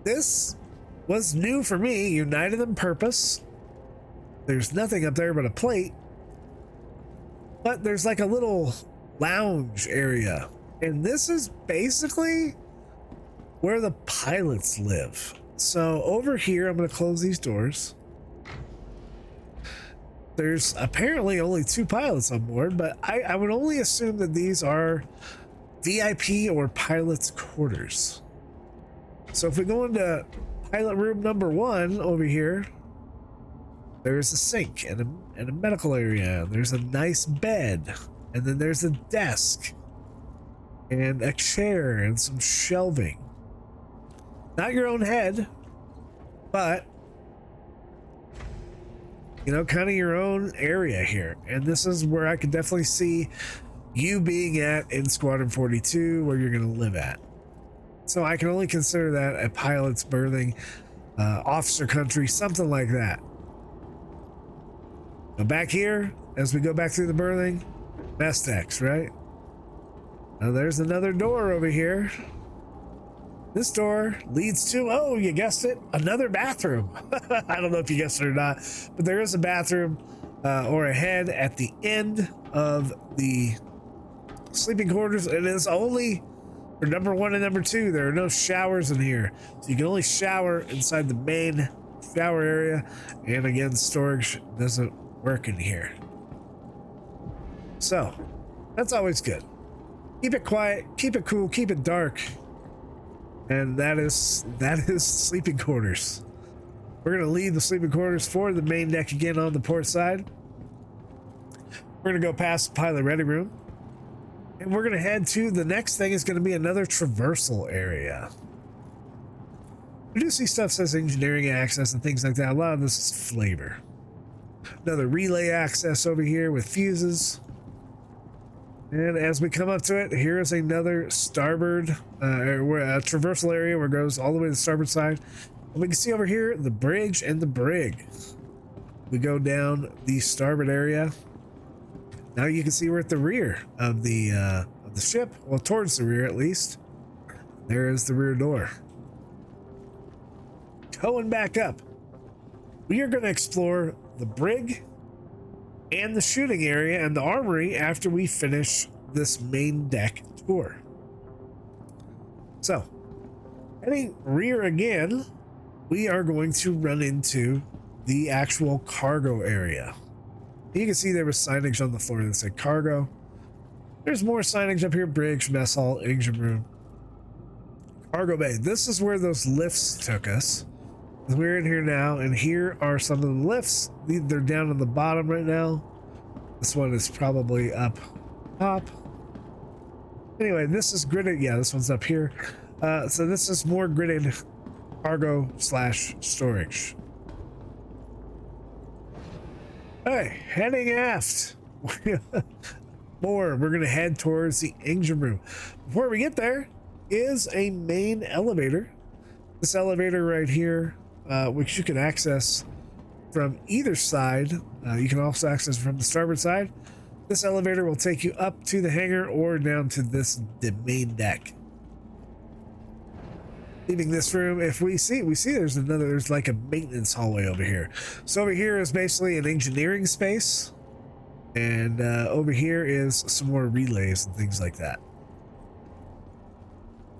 This was new for me, united in purpose. There's nothing up there but a plate, but there's like a little lounge area. And this is basically where the pilots live. So over here, I'm going to close these doors. There's apparently only 2 pilots on board, but I would only assume that these are VIP or pilot's quarters. So if we go into pilot room number 1 over here, there's a sink and a medical area. There's a nice bed, and then there's a desk and a chair and some shelving. Not your own head, but kind of your own area here. And this is where I could definitely see you being at in Squadron 42, where you're going to live at. So I can only consider that a pilot's berthing, officer country, something like that. Now back here, as we go back through the berthing, mess decks, right? Now there's another door over here. This door leads to, oh, you guessed it, another bathroom. I don't know if you guessed it or not, but there is a bathroom or a head at the end of the sleeping quarters. It is only for number 1 and number 2. There are no showers in here. So you can only shower inside the main shower area. And again, storage doesn't work in here. So that's always good. Keep it quiet, keep it cool, keep it dark. And that is sleeping quarters. We're going to leave the sleeping quarters for the main deck again on the port side. We're going to go past the pilot ready room. And we're going to head to the next thing is going to be another traversal area. We do see stuff says engineering access and things like that. A lot of this is flavor. Another relay access over here with fuses. And as we come up to it, here is another starboard traversal area where it goes all the way to the starboard side. And we can see over here the bridge and the brig. We go down the starboard area. Now you can see we're at the rear of the ship. Well, towards the rear at least. There is the rear door. Going back up, we are going to explore the brig and the shooting area and the armory after we finish this main deck tour. So, heading rear again, we are going to run into the actual cargo area. You can see there was signage on the floor that said cargo. There's more signage up here: bridge, mess hall, engine room, cargo bay. This is where those lifts took us. We're in here now, and here are some of the lifts. They're down on the bottom right now. This one is probably up top. Anyway, this is gridded. Yeah, this one's up here. So this is more gridded cargo / storage. Hey, heading aft. We're gonna head towards the engine room. Before we get there is a main elevator. This elevator right here, which you can access from either side. You can also access from the starboard side. This elevator will take you up to the hangar or down to the main deck. Leaving this room, if we see there's like a maintenance hallway over here. So over here is basically an engineering space, and over here is some more relays and things like that.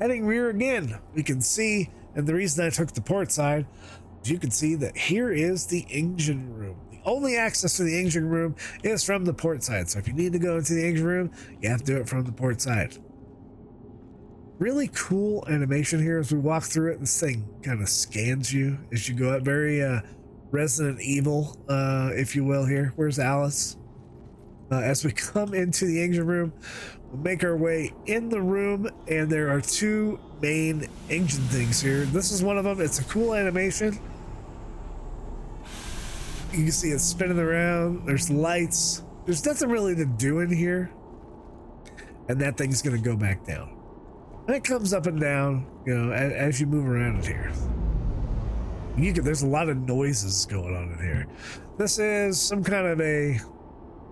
Heading rear again, we can see, and the reason I took the port side is you can see that here is the engine room. The only access to the engine room is from the port side. So if you need to go into the engine room, you have to do it from the port side. Really cool animation here as we walk through it. This thing kind of scans you as you go up. Very Resident Evil, if you will here. Where's Alice? As we come into the engine room, we'll make our way in the room, and there are two main engine things here. This is one of them. It's a cool animation. You can see it spinning around. There's lights. There's nothing really to do in here. And that thing's going to go back down. And it comes up and down, you know, as you move around in here. There's a lot of noises going on in here. This is some kind of a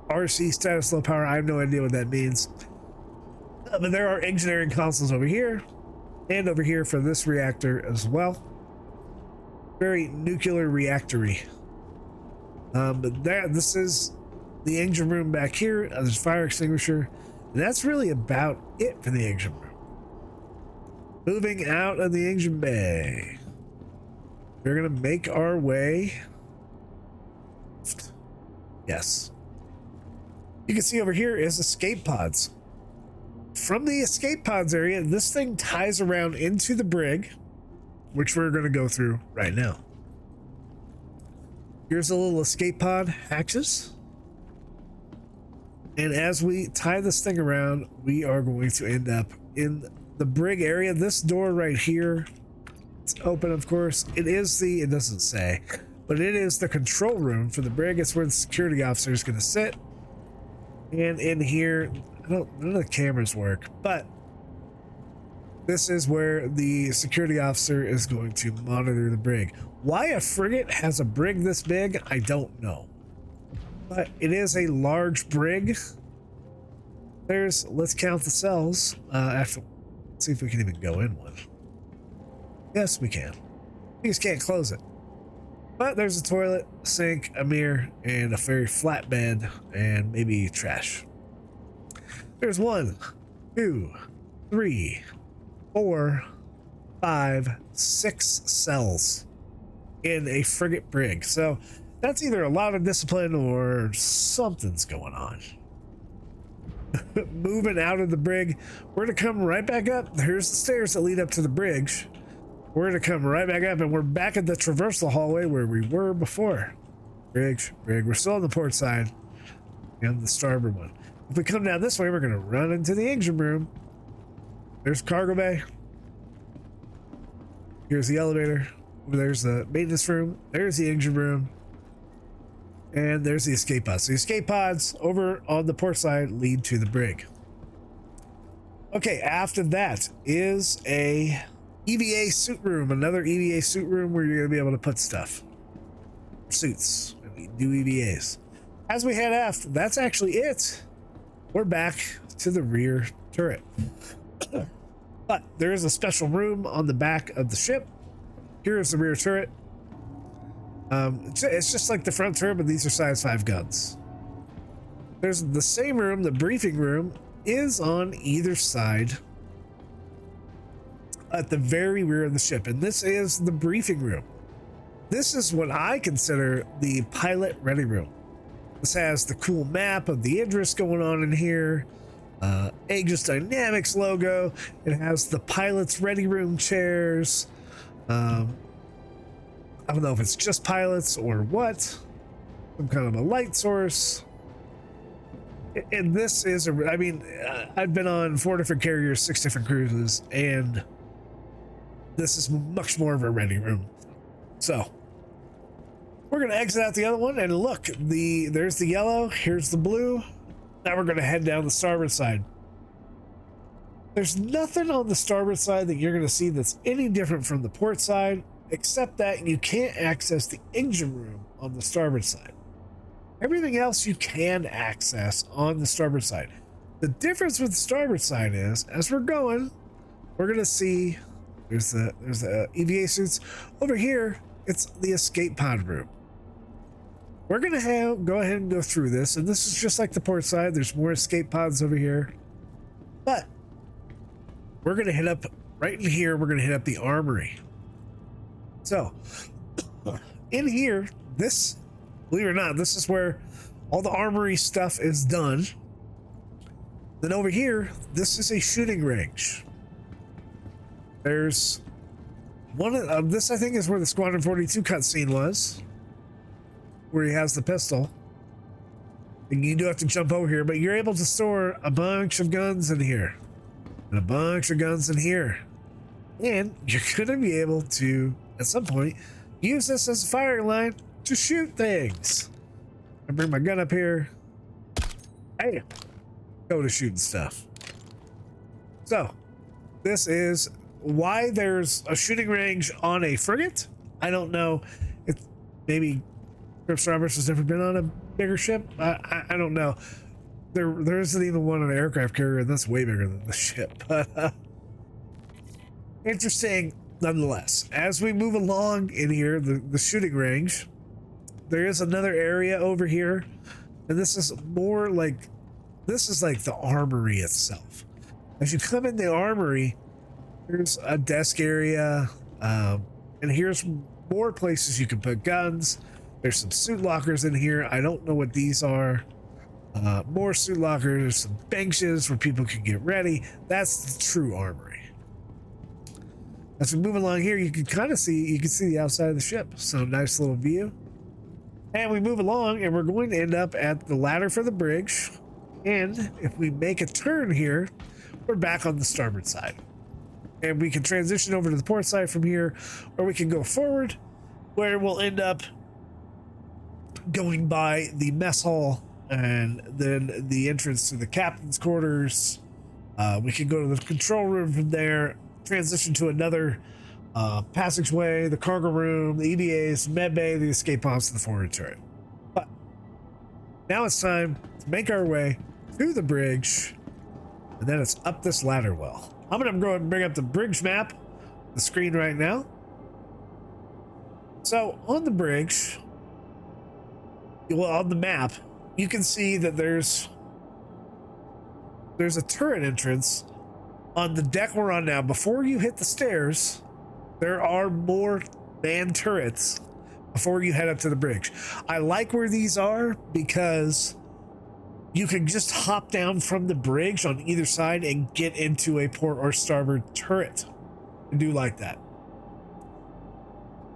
RC, status low power. I have no idea what that means. But there are engineering consoles over here and over here for this reactor as well. Very nuclear reactory. But this is the engine room back here. There's a fire extinguisher. And that's really about it for the engine room. Moving out of the engine bay, we're gonna make our way. Yes. You can see over here is escape pods. From the escape pods area, this thing ties around into the brig, which we're gonna go through right now. Here's a little escape pod axis. And as we tie this thing around, we are going to end up in the brig area. This door right here, it's open, of course. It doesn't say, but it is the control room for the brig. It's where the security officer is going to sit. And in here, none of the cameras work, but this is where the security officer is going to monitor the brig. Why a frigate has a brig this big, I don't know. But it is a large brig. Let's count the cells. Let's see if we can even go in one. Yes, we can. We just can't close it. But there's a toilet, sink, a mirror, and a very flat bed, and maybe trash. There's 1, 2, 3, 4, 5, 6 cells in a frigate brig. So that's either a lot of discipline or something's going on. Moving out of the brig, we're gonna come right back up. Here's the stairs that lead up to the bridge. We're gonna come right back up, and we're back at the traversal hallway where we were before. Brig. We're still on the port side and the starboard one. If we come down this way, we're gonna run into the engine room. There's cargo bay. Here's the elevator. There's the maintenance room. There's the engine room. And there's the escape pods. So the escape pods over on the port side lead to the brig. Okay, after that is a EVA suit room. Another EVA suit room where you're going to be able to put stuff. Suits. And do EVAs. As we head aft, that's actually it. We're back to the rear turret. But there is a special room on the back of the ship. Here is the rear turret. It's just like the front turret, but these are size 5 guns. There's the same room, the briefing room, is on either side at the very rear of the ship, and this is the briefing room. This is what I consider the pilot ready room. This has the cool map of the Idris going on in here, Aegis Dynamics logo. It has the pilot's ready room chairs. I don't know if it's just pilots or what. Some kind of a light source. And this is, I've been on 4 different carriers, 6 different cruises, and this is much more of a ready room. So we're going to exit out the other one, and look, there's the yellow, here's the blue. Now we're going to head down the starboard side. There's nothing on the starboard side that you're going to see that's any different from the port side, except that you can't access the engine room on the starboard side. Everything else you can access on the starboard side. The difference with the starboard side is, as we're going, we're going to see there's the EVA suits. Over here, it's the escape pod room. We're going to go ahead and go through this, and this is just like the port side. There's more escape pods over here. But we're going to hit up, right in here, we're going to hit up the armory. So, in here, this, believe it or not, this is where all the armory stuff is done. Then over here, this is a shooting range. There's one of this, I think, is where the Squadron 42 cutscene was, where he has the pistol. And you do have to jump over here, but you're able to store a bunch of guns in here and a bunch of guns in here. And you're going to be able to, at some point, use this as a firing line to shoot things. I bring my gun up here. Hey, go to shooting stuff. So this is why there's a shooting range on a frigate. I don't know. It's maybe Grips Roberts has never been on a bigger ship. I don't know. There isn't even one on an aircraft carrier, and that's way bigger than the ship. But interesting nonetheless. As we move along in here, the shooting range, there is another area over here, and this is more like, this is like the armory itself. As you come in the armory, there's a desk area, and here's more places you can put guns. There's some suit lockers in here. I don't know what these are. More suit lockers, some benches where people can get ready. That's the true armory. As we move along here, you can kind of see, the outside of the ship. So nice little view. And we move along, and we're going to end up at the ladder for the bridge. And if we make a turn here, we're back on the starboard side. And we can transition over to the port side from here, or we can go forward, where we'll end up going by the mess hall and then the entrance to the captain's quarters. We can go to the control room from there, transition to another passageway, the cargo room, the EVAs, med bay, the escape pods, to the forward turret. But now it's time to make our way to the bridge, and then it's up this ladder well. I'm gonna go ahead and bring up the bridge map, the screen right now. So on the bridge, well, on the map, you can see that there's a turret entrance on the deck we're on now. Before you hit the stairs, there are more manned turrets before you head up to the bridge. I like where these are because you can just hop down from the bridge on either side and get into a port or starboard turret. I do like that.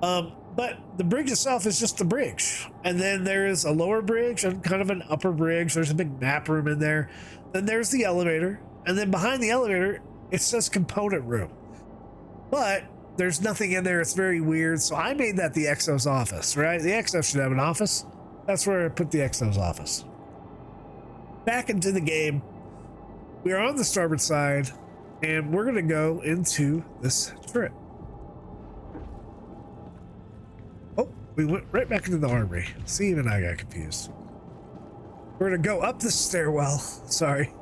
But the bridge itself is just the bridge. And then there is a lower bridge and kind of an upper bridge. There's a big map room in there. Then there's the elevator. And then behind the elevator, it says component room. But there's nothing in there. It's very weird. So I made that the XO's office, right? The XO should have an office. That's where I put the XO's office. Back into the game. We are on the starboard side, and we're going to go into this turret. Oh, we went right back into the armory. See, even I got confused. We're going to go up the stairwell. Sorry.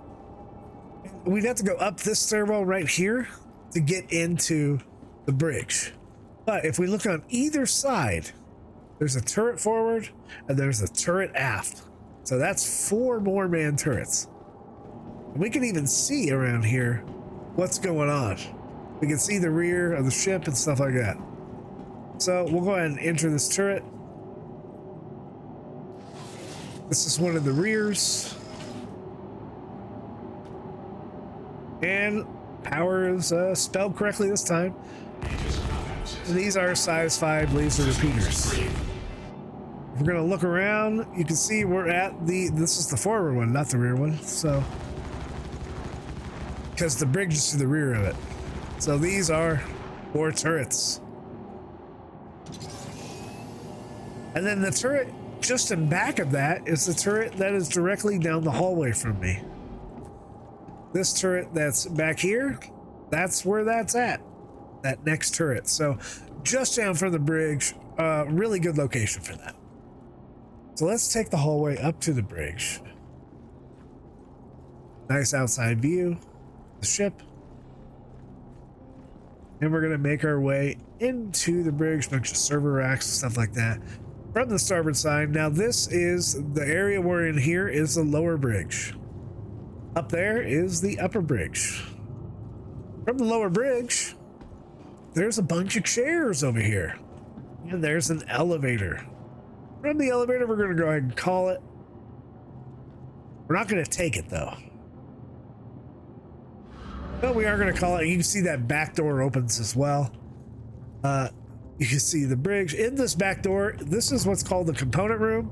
We'd have to go up this stairwell right here to get into the bridge. But if we look on either side, there's a turret forward and there's a turret aft. So that's 4 more man turrets. And we can even see around here what's going on. We can see the rear of the ship and stuff like that. So we'll go ahead and enter this turret. This is one of the rears. And power is spelled correctly this time. And these are size 5 laser repeaters. If we're gonna look around, you can see we're at this is the forward one, not the rear one. So, because the bridge is to the rear of it. So these are 4 turrets. And then the turret just in back of that is the turret that is directly down the hallway from me. This turret that's back here, that's where that's at. That next turret. So just down from the bridge, really good location for that. So let's take the hallway up to the bridge. Nice outside view of the ship. And we're gonna make our way into the bridge, bunch of server racks and stuff like that from the starboard side. Now this is the area we're in. Here is the lower bridge. Up there is the upper bridge. From the lower bridge, there's a bunch of chairs over here. And there's an elevator. From the elevator, we're gonna go ahead and call it. We're not gonna take it though. But we are gonna call it. You can see that back door opens as well. You can see the bridge. In this back door, this is what's called the component room.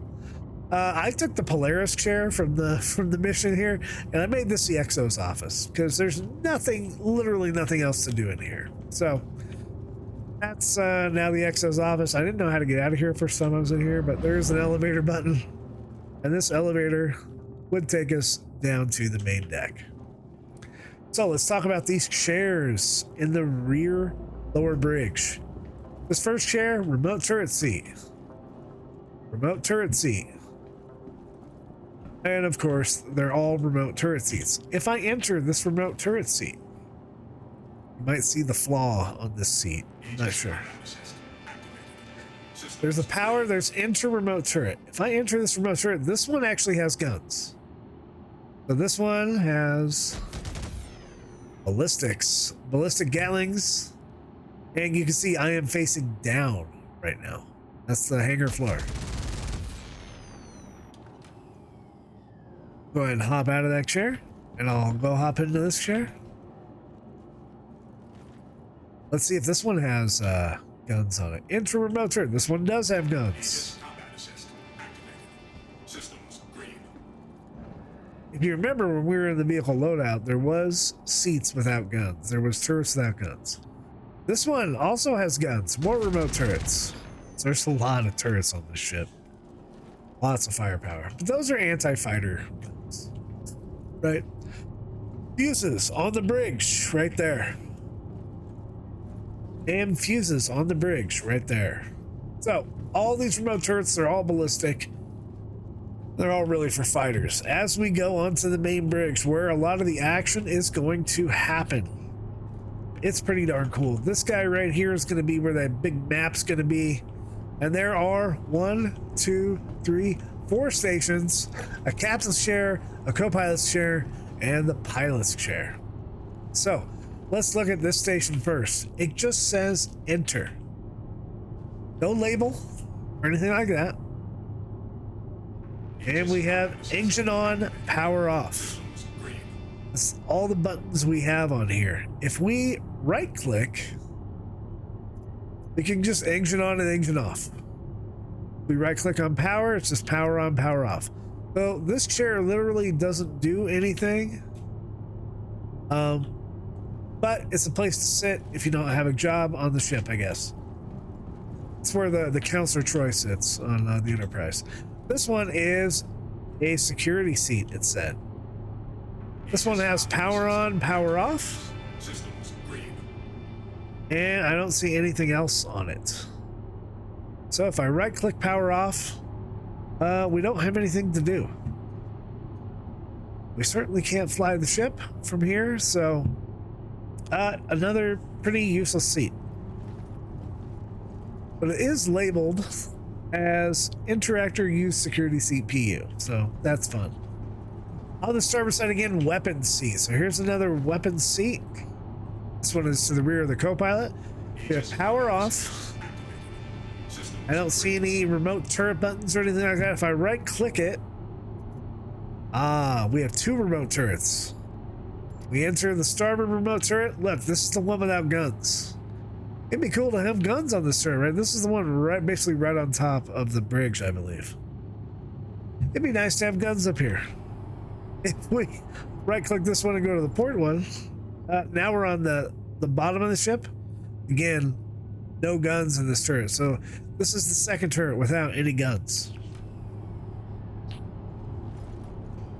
I took the Polaris chair from the mission here, and I made this the Exo's office because there's nothing, literally nothing else to do in here. So that's now the Exo's office. I didn't know how to get out of here first time I was in here, but there's an elevator button, and this elevator would take us down to the main deck. So let's talk about these chairs in the rear lower bridge. This first chair, remote turret seat. Remote turret seat. And of course, they're all remote turret seats. If I enter this remote turret seat, you might see the flaw on this seat. I'm not sure. There's a power, there's enter remote turret. If I enter this remote turret, this one actually has guns. So this one has ballistic Gatlings. And you can see I am facing down right now. That's the hangar floor. Go ahead and hop out of that chair, and I'll go hop into this chair. Let's see if this one has guns on it. Enter remote turret. This one does have guns. If you remember when we were in the vehicle loadout, there was seats without guns. There was turrets without guns. This one also has guns, more remote turrets. So there's a lot of turrets on this ship. Lots of firepower. But those are anti-fighter guns, right? Fuses on the bridge right there. And fuses on the bridge right there. So all these remote turrets, they're all ballistic. They're all really for fighters. As we go onto the main bridge, where a lot of the action is going to happen, it's pretty darn cool. This guy right here is going to be where that big map's going to be. And there are 1, 2, 3, 4 stations, a captain's chair, a co-pilot's chair, and the pilot's chair. So let's look at this station first. It just says enter. No label or anything like that. And we have engine on, power off. That's all the buttons we have on here. If we right click, we can just engine on and engine off. We right click on power, it's just power on, power off. So this chair literally doesn't do anything. But it's a place to sit if you don't have a job on the ship, I guess. It's where the Counselor Troy sits on the Enterprise. This one is a security seat, it said. This one has power on, power off. And I don't see anything else on it. So if I right click power off, we don't have anything to do. We certainly can't fly the ship from here, so another pretty useless seat. But it is labeled as Interactor Use Security Seat PU, so that's fun. On the starboard side again, weapons seat. So here's another weapons seat. This one is to the rear of the co-pilot. We have power off. I don't see any remote turret buttons or anything like that. If I right click it, we have 2 remote turrets. We enter the starboard remote turret. Look, this is the one without guns. It'd be cool to have guns on this turret, right? This is the one right, basically right on top of the bridge, I believe. It'd be nice to have guns up here. If we right click this one and go to the port one, now we're on the bottom of the ship. Again, no guns in this turret. So this is the second turret without any guns.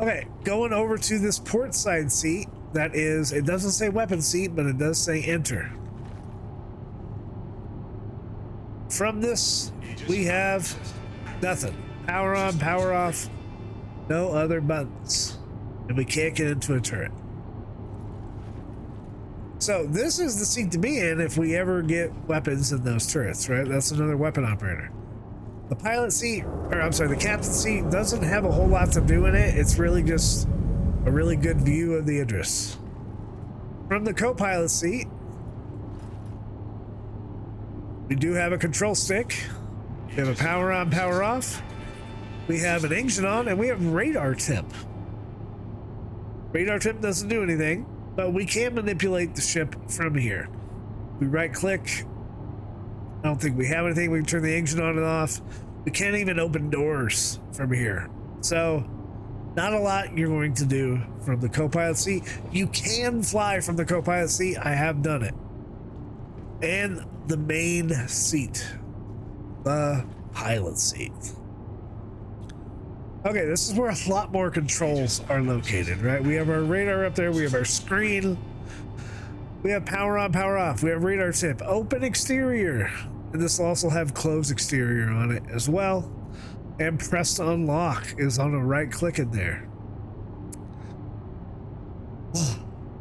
Okay, going over to this port side seat. That is, it doesn't say weapon seat, but it does say enter. From this, we have nothing. Power on, power off, no other buttons. And we can't get into a turret. So this is the seat to be in if we ever get weapons in those turrets, right? That's another weapon operator. The pilot seat, or I'm sorry, the captain seat doesn't have a whole lot to do in it. It's really just a really good view of the Idris. From the co-pilot seat, we do have a control stick. We have a power on, power off. We have an engine on, and we have radar tip. Radar tip doesn't do anything, but we can manipulate the ship from here. We right click. I don't think we have anything. We can turn the engine on and off. We can't even open doors from here. So not a lot you're going to do from the co-pilot seat. You can fly from the co-pilot seat. I have done it. And the main seat, the pilot seat. Okay, this is where a lot more controls are located, right? We have our radar up there. We have our screen. We have power on, power off. We have radar tip, open exterior. And this will also have closed exterior on it as well. And press to unlock is on a right click in there.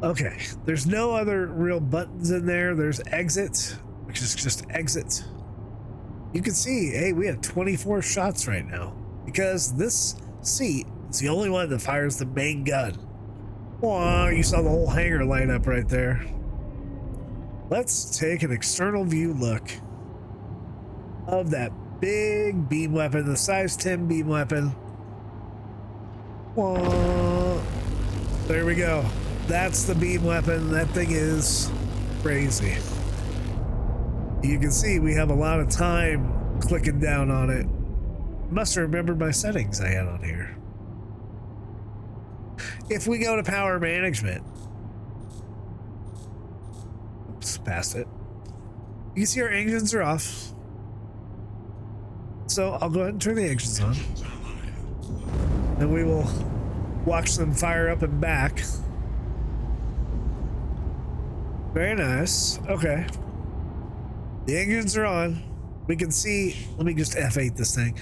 Okay, there's no other real buttons in there. There's exit, which is just exit. You can see, hey, we have 24 shots right now because this seat is the only one that fires the main gun. Wow, you saw the whole hangar light up right there. Let's take an external view look of that big beam weapon, the size 10 beam weapon. Whoa. There we go. That's the beam weapon. That thing is crazy. You can see we have a lot of time clicking down on it. Must have remembered my settings I had on here. If we go to power management, oops, past it. You can see our engines are off. So I'll go ahead and turn the engines on. And we will watch them fire up and back. Very nice. Okay. The engines are on. We can see, let me just F8 this thing.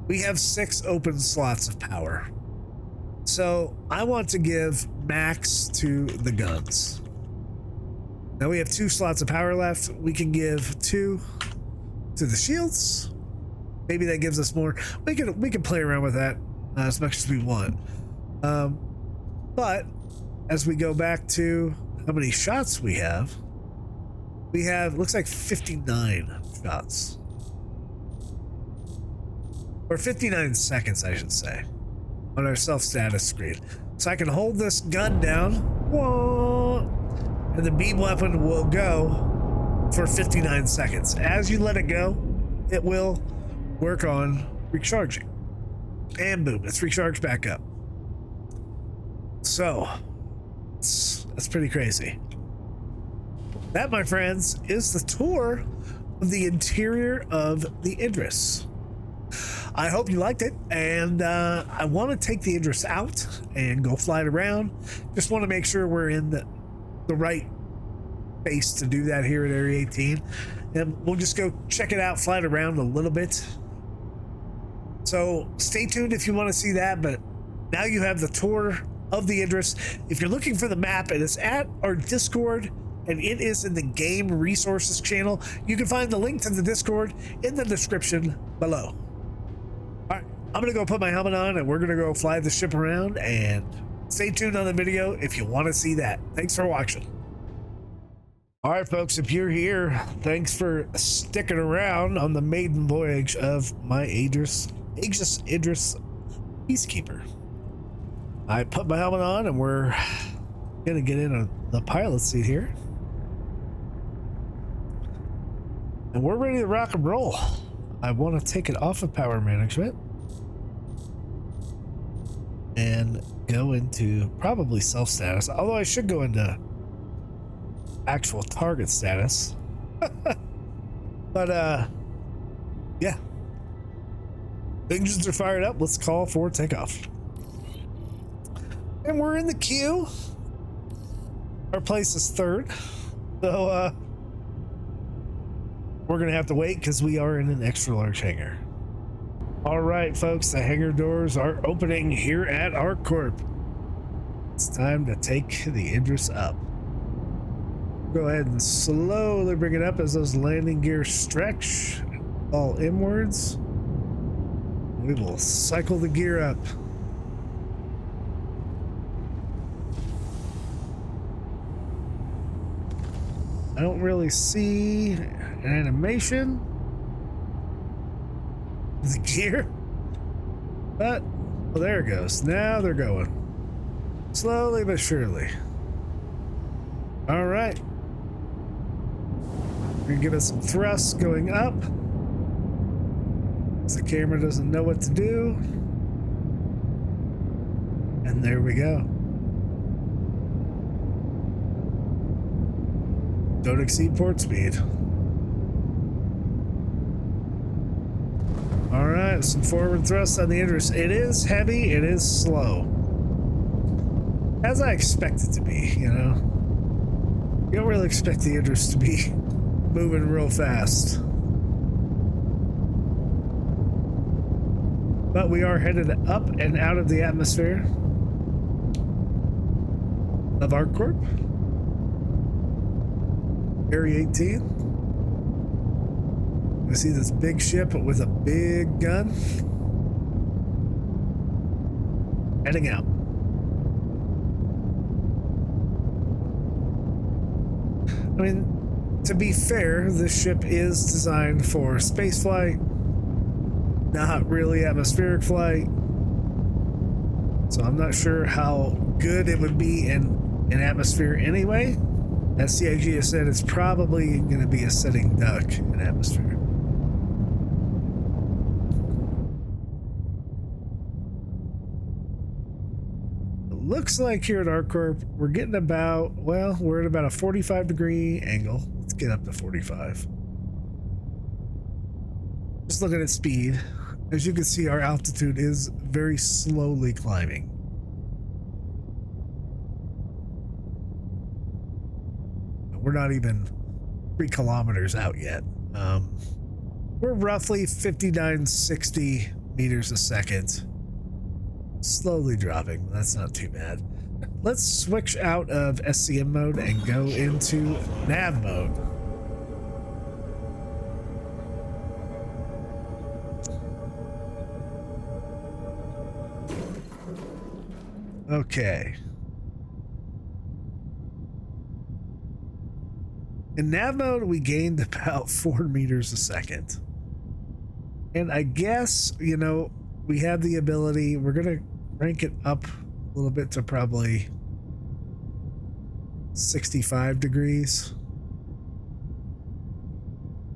We have 6 open slots of power. So I want to give max to the guns. Now we have 2 slots of power left. We can give 2 to the shields. Maybe that gives us more. We can play around with that as much as we want. But as we go back to how many shots we have looks like 59 shots. Or 59 seconds, I should say, on our self-status screen. So I can hold this gun down, whoa, and the beam weapon will go for 59 seconds. As you let it go, it will work on recharging. And boom, it's recharged back up. So, that's pretty crazy. That, my friends, is the tour of the interior of the Idris. I hope you liked it, and I want to take the Idris out and go fly it around. Just want to make sure we're in the right space to do that here at Area 18, and we'll just go check it out, fly it around a little bit. So stay tuned if you want to see that, but now you have the tour of the Idris. If you're looking for the map, it is at our Discord, and it is in the Game Resources channel. You can find the link to the Discord in the description below. All right, I'm gonna go put my helmet on and we're gonna go fly the ship around, and stay tuned on the video if you want to see that. Thanks for watching. All right, folks, if you're here, thanks for sticking around on the maiden voyage of my Aegis Idris Peacekeeper. I put my helmet on and we're gonna get in the pilot seat here. And we're ready to rock and roll. I want to take it off of power management and go into probably self status, although I should go into actual target status. But yeah, engines are fired up. Let's call for takeoff, and we're in the queue. Our place is third, so we're gonna have to wait because we are in an extra large hangar. All right, folks, the hangar doors are opening here at ArcCorp. It's time to take the Idris up. Go ahead and slowly bring it up as those landing gears stretch, fall inwards. We will cycle the gear up. I don't really see an animation. The gear, but well, there it goes. Now they're going slowly but surely. All right, we're gonna give it some thrust going up. The camera doesn't know what to do, and there we go. Don't exceed port speed. All right, some forward thrust on the Idris. It is heavy, it is slow. As I expect it to be, you know. You don't really expect the Idris to be moving real fast. But we are headed up and out of the atmosphere of ArcCorp. Area 18. We see this big ship with a big gun heading out. I mean, to be fair, this ship is designed for spaceflight, not really atmospheric flight. So I'm not sure how good it would be in an atmosphere anyway. As CIG has said, it's probably going to be a sitting duck in atmosphere. Looks like here at ArcCorp, we're getting about, well, we're at about a 45-degree angle. Let's get up to 45. Just looking at speed, as you can see, our altitude is very slowly climbing. We're not even 3 kilometers out yet. We're roughly 5960 meters a second. Slowly dropping, but that's not too bad. Let's switch out of SCM mode and go into nav mode. Okay. In nav mode, we gained about 4 meters a second. And I guess, you know, we have the ability, we're gonna rank it up a little bit to probably 65 degrees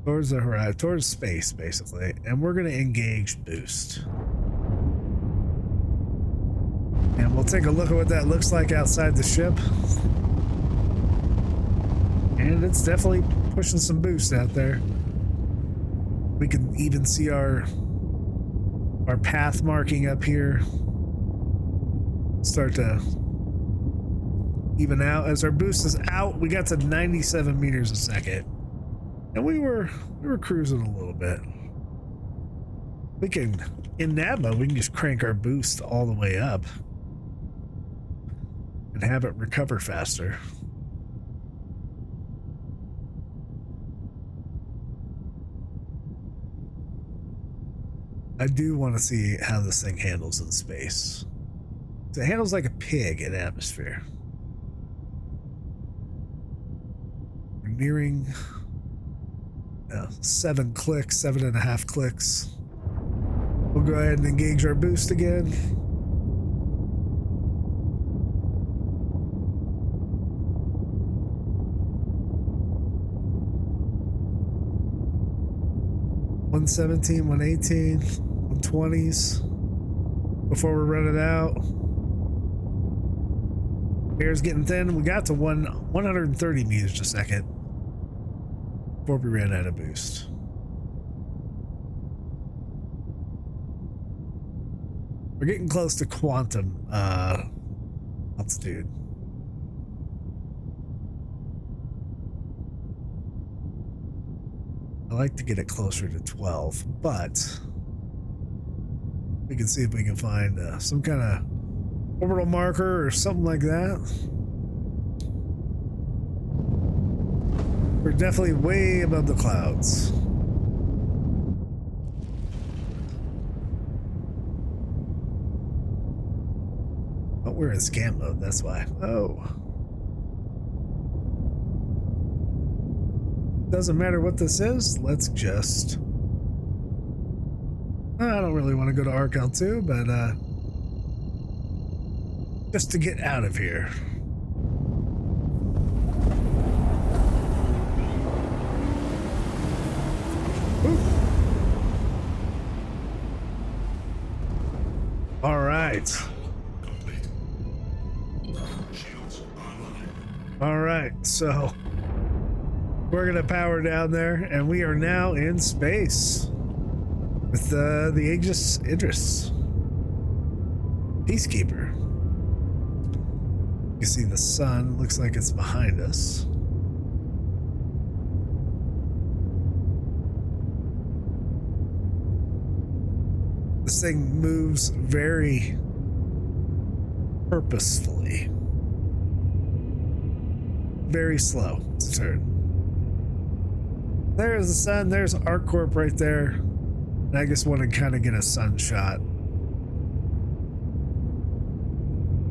towards the horizon, towards space, basically. And we're gonna engage boost. And we'll take a look at what that looks like outside the ship. And it's definitely pushing some boost out there. We can even see our path marking up here start to even out. As our boost is out, we got to 97 meters a second, and we were cruising a little bit. We can, in nav mode, we can just crank our boost all the way up and have it recover faster. I do want to see how this thing handles in space. It handles like a pig in atmosphere. nearing 7 clicks, 7.5 clicks. We'll go ahead and engage our boost again. $117, $118, $120s before we're running out. Air's getting thin. We got to 130 meters a second before we ran out of boost. We're getting close to quantum altitude. I like to get it closer to 12, but we can see if we can find some kind of orbital marker or something like that. We're definitely way above the clouds. Oh, we're in scan mode, that's why. Oh. Doesn't matter what this is, let's just... I don't really want to go to Arkel 2, but just to get out of here. Ooh. All right. All right, so we're gonna power down there, and we are now in space with the Aegis Idris Peacekeeper. You can see the sun looks like it's behind us. This thing moves very purposefully. Very slow to turn. There's the sun, there's ArcCorp right there. And I just want to kind of get a sun shot.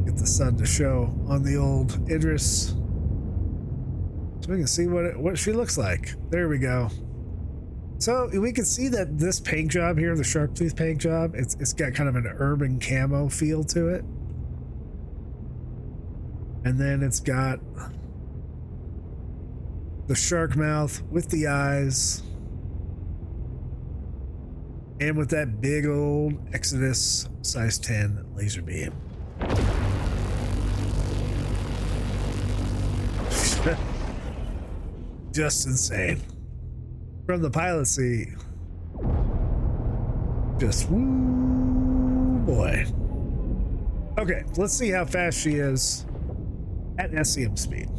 Get the sun to show on the old Idris. So we can see what she looks like. There we go. So we can see that this paint job here, the shark tooth paint job, it's got kind of an urban camo feel to it. And then it's got the shark mouth with the eyes. And with that big old Exodus size 10 laser beam. Just insane. From the pilot seat. Just woo boy. Okay, let's see how fast she is at SCM speed.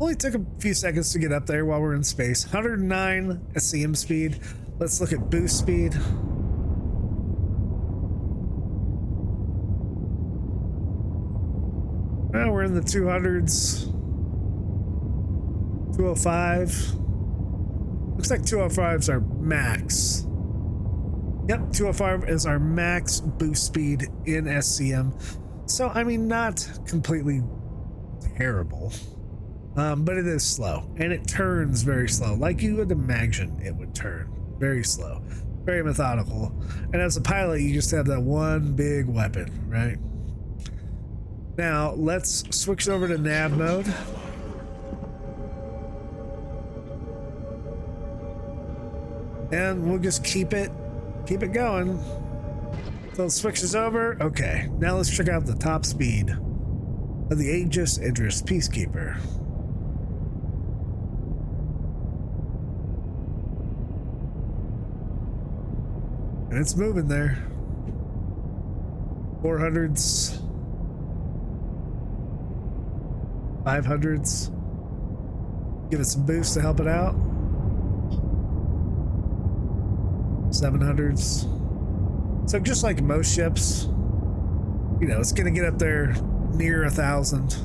Only took a few seconds to get up there while we're in space. 109 SCM speed. Let's look at boost speed. Well, we're in the 200s. 205. Looks like 205 is our max. Yep, 205 is our max boost speed in SCM. So, I mean, not completely terrible. But it is slow, and it turns very slow, like you would imagine it would turn. Very slow, very methodical. And as a pilot, you just have that one big weapon, right? Now, let's switch over to nav mode. And we'll just keep it going. So it switches over. Okay, now let's check out the top speed of the Aegis Idris Peacekeeper. And it's moving there. 400s. 500s. Give it some boost to help it out. 700s. So just like most ships, you know, it's gonna get up there near 1,000.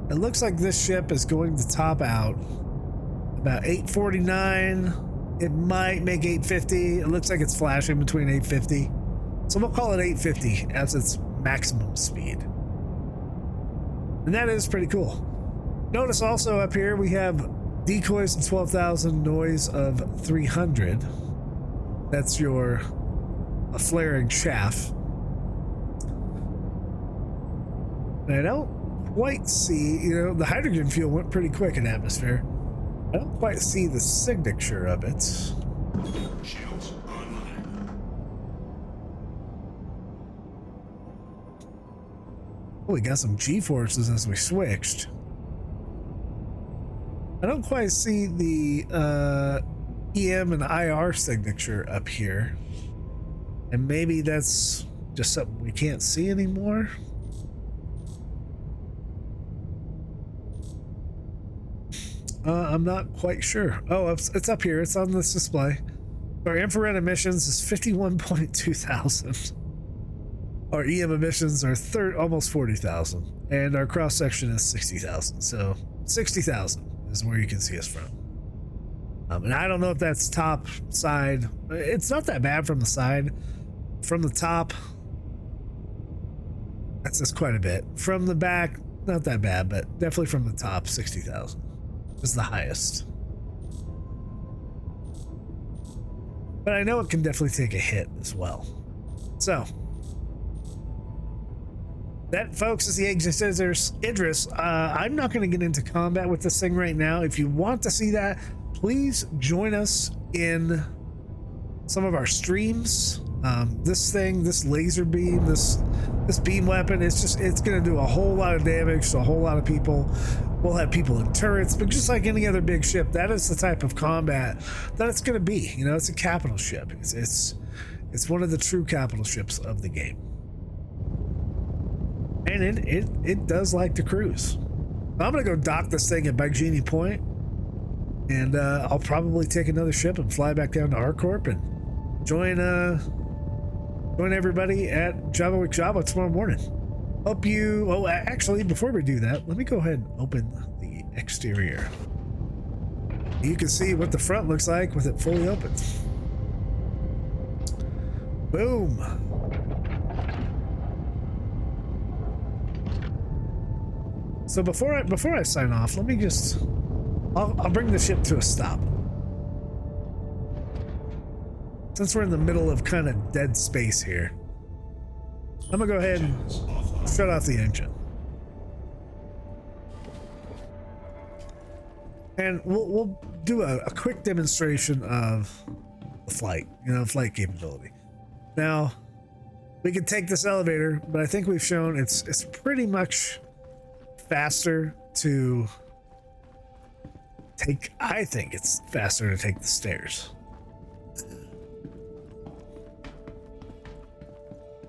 It looks like this ship is going to top out about 849. It might make 850. It looks like it's flashing between 850. So we'll call it 850 as its maximum speed. And that is pretty cool. Notice also up here we have decoys of 12,000, noise of 300. That's your flaring shaft. And I don't quite see, the hydrogen fuel went pretty quick in atmosphere. I don't quite see the signature of it. Shields online. Oh, we got some G-forces as we switched. I don't quite see the EM and IR signature up here. And maybe that's just something we can't see anymore. I'm not quite sure. Oh, it's up here. It's on this display. Our infrared emissions is 51.2 thousand. Our EM emissions are almost 40,000. And our cross section is 60,000. So 60,000 is where you can see us from. And I don't know if that's top side. It's not that bad from the side. From the top, that's just quite a bit. From the back, not that bad, but definitely from the top, 60,000 is the highest. But I know it can definitely take a hit as well. So that, folks, is the Aegis Idris. I'm not going to get into combat with this thing right now. If you want to see that, please join us in some of our streams. This thing, this laser beam, this beam weapon, it's going to do a whole lot of damage to a whole lot of people. We'll have people in turrets, but just like any other big ship, that is the type of combat that it's going to be. It's a capital ship. It's one of the true capital ships of the game. And it does like to cruise. I'm gonna go dock this thing at Baigini Point, and I'll probably take another ship and fly back down to ArcCorp and join everybody at Jawa tomorrow morning. Hope you. Oh, actually, before we do that, let me go ahead and open the exterior. You can see what the front looks like with it fully open. Boom. So before I sign off, let me just, I'll bring the ship to a stop. Since we're in the middle of kind of dead space here, I'm gonna go ahead and shut off the engine. And we'll do a quick demonstration of the flight, flight capability. Now, we can take this elevator, but I think we've shown it's pretty much faster to take. I think it's faster to take the stairs.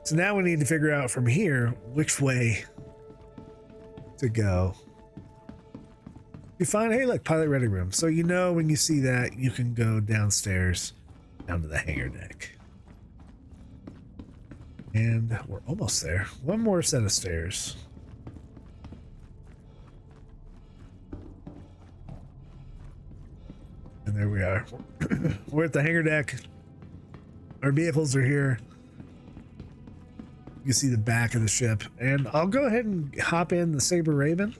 So now we need to figure out from here which way to go. You find, hey, look, pilot ready room. So when you see that, you can go downstairs down to the hangar deck. And we're almost there. One more set of stairs. And there we are. We're at the hangar deck. Our vehicles are here. You see the back of the ship. And I'll go ahead and hop in the Saber Raven.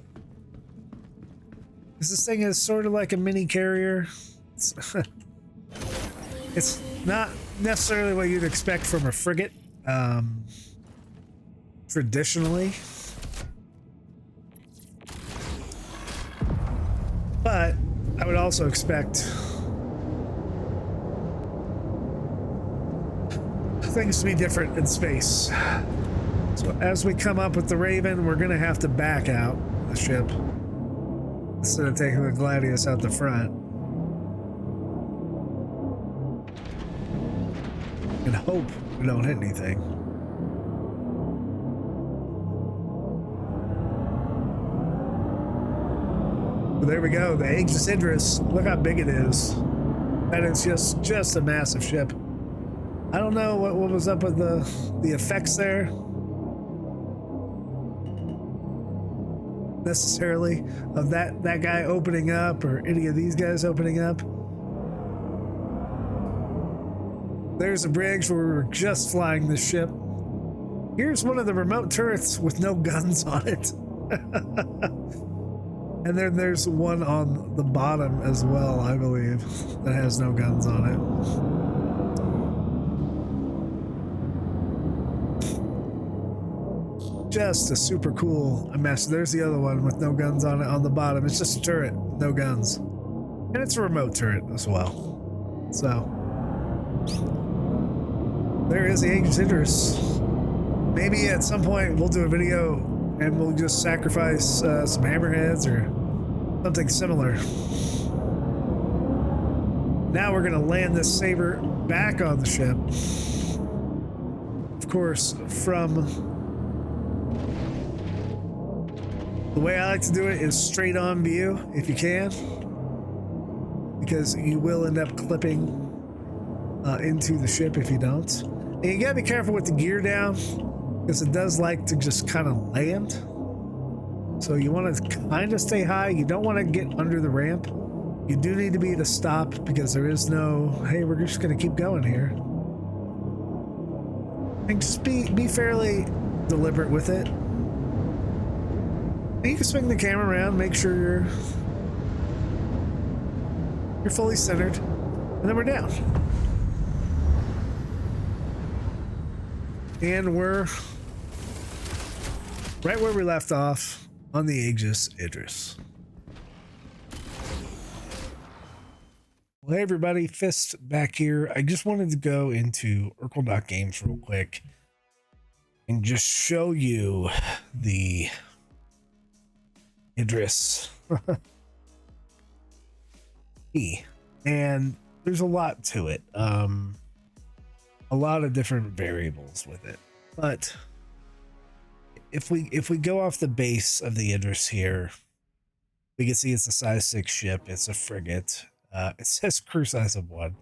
This thing is sort of like a mini carrier. It's not necessarily what you'd expect from a frigate. Traditionally. But I would also expect things to be different in space. So as we come up with the Raven, we're gonna have to back out the ship instead of taking the Gladius out the front. And hope we don't hit anything. But there we go, the Aegis Idris. Look how big it is. That is just a massive ship. I don't know what was up with the effects there necessarily of that guy opening up or any of these guys opening up. There's a bridge where we were just flying this ship. Here's one of the remote turrets with no guns on it. And then there's one on the bottom as well, I believe, that has no guns on it. Just a super cool mess. There's the other one with no guns on it on the bottom. It's just a turret, no guns. And it's a remote turret as well. So there is the Aegis Idris. Maybe at some point we'll do a video and we'll just sacrifice some hammerheads or something similar. Now we're gonna land this Saber back on the ship. Of course, from the way I like to do it is straight on view, if you can, because you will end up clipping into the ship if you don't. And you gotta be careful with the gear down, because it does like to just kind of land. So you want to kind of stay high. You don't want to get under the ramp. You do need to be at a stop because there is no, hey, we're just going to keep going here. And just be fairly deliberate with it. And you can swing the camera around, make sure you're fully centered, and then we're down. And we're right where we left off on the Aegis Idris. Well, hey everybody, Fist back here. I just wanted to go into Erkul.games real quick and just show you the Idris. And there's a lot to it. A lot of different variables with it. But if we go off the base of the Idris here, we can see it's a size 6 ship. It's a frigate. It says crew size of 1.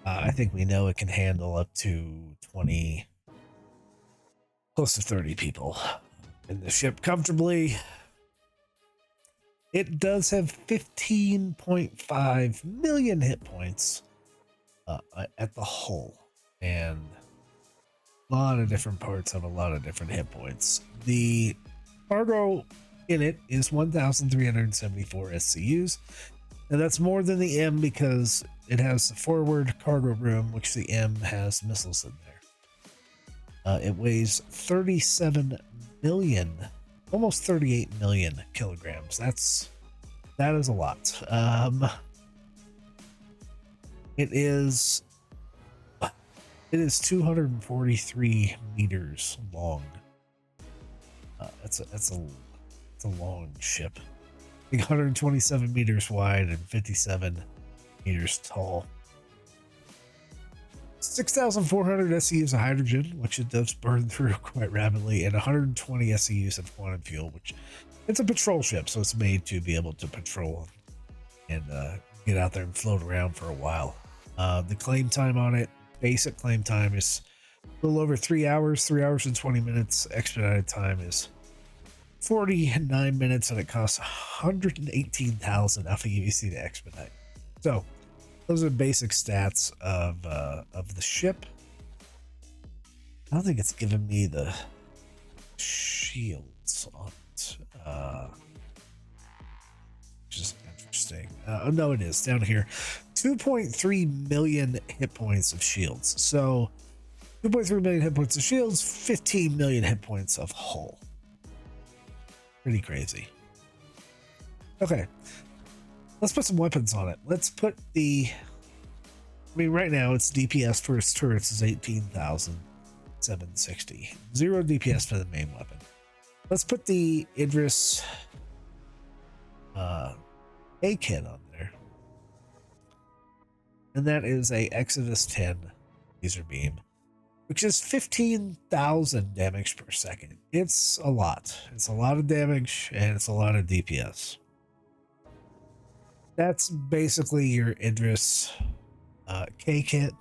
I think we know it can handle up to 20, close to 30 people in the ship comfortably. It does have 15.5 million hit points at the hull, and a lot of different parts have a lot of different hit points. The cargo in it is 1,374 SCUs, and that's more than the M because it has the forward cargo room, which the M has missiles in there. It weighs 37 million, almost 38 million kilograms. That is a lot. It is 243 meters long. It's a long ship. I think 127 meters wide and 57 meters tall. 6,400 SCUs of hydrogen, which it does burn through quite rapidly, and 120 SCUs of quantum fuel, which it's a patrol ship, so it's made to be able to patrol and get out there and float around for a while. The claim time on it, basic claim time, is a little over 3 hours, 3 hours and 20 minutes. Expedited time is 49 minutes, and it costs 118,000 alpha UEC to expedite. So those are basic stats of the ship. I don't think it's given me the shields on it, which is interesting. No, it is down here. 2.3 million hit points of shields. So 2.3 million hit points of shields, 15 million hit points of hull. Pretty crazy. Okay, let's put some weapons on it. Let's put right now its DPS for its turrets is 18,760. 0 DPS for the main weapon. Let's put the Idris A kit on there. And that is a Exodus 10 laser beam, which is 15,000 damage per second. It's a lot. It's a lot of damage, and it's a lot of DPS. That's basically your Idris K kit.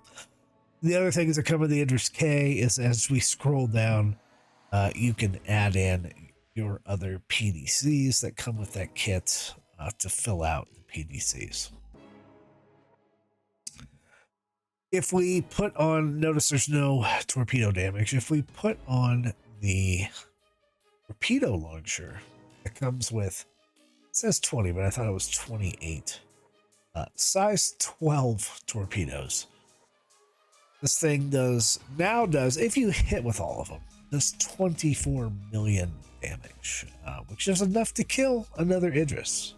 The other things that come with the Idris K is, as we scroll down, you can add in your other PDCs that come with that kit to fill out the PDCs. If we put on, notice there's no torpedo damage. If we put on the torpedo launcher, that comes with, it says 20, but I thought it was 28. Size 12 torpedoes. This thing does, if you hit with all of them, does 24 million damage, which is enough to kill another Idris.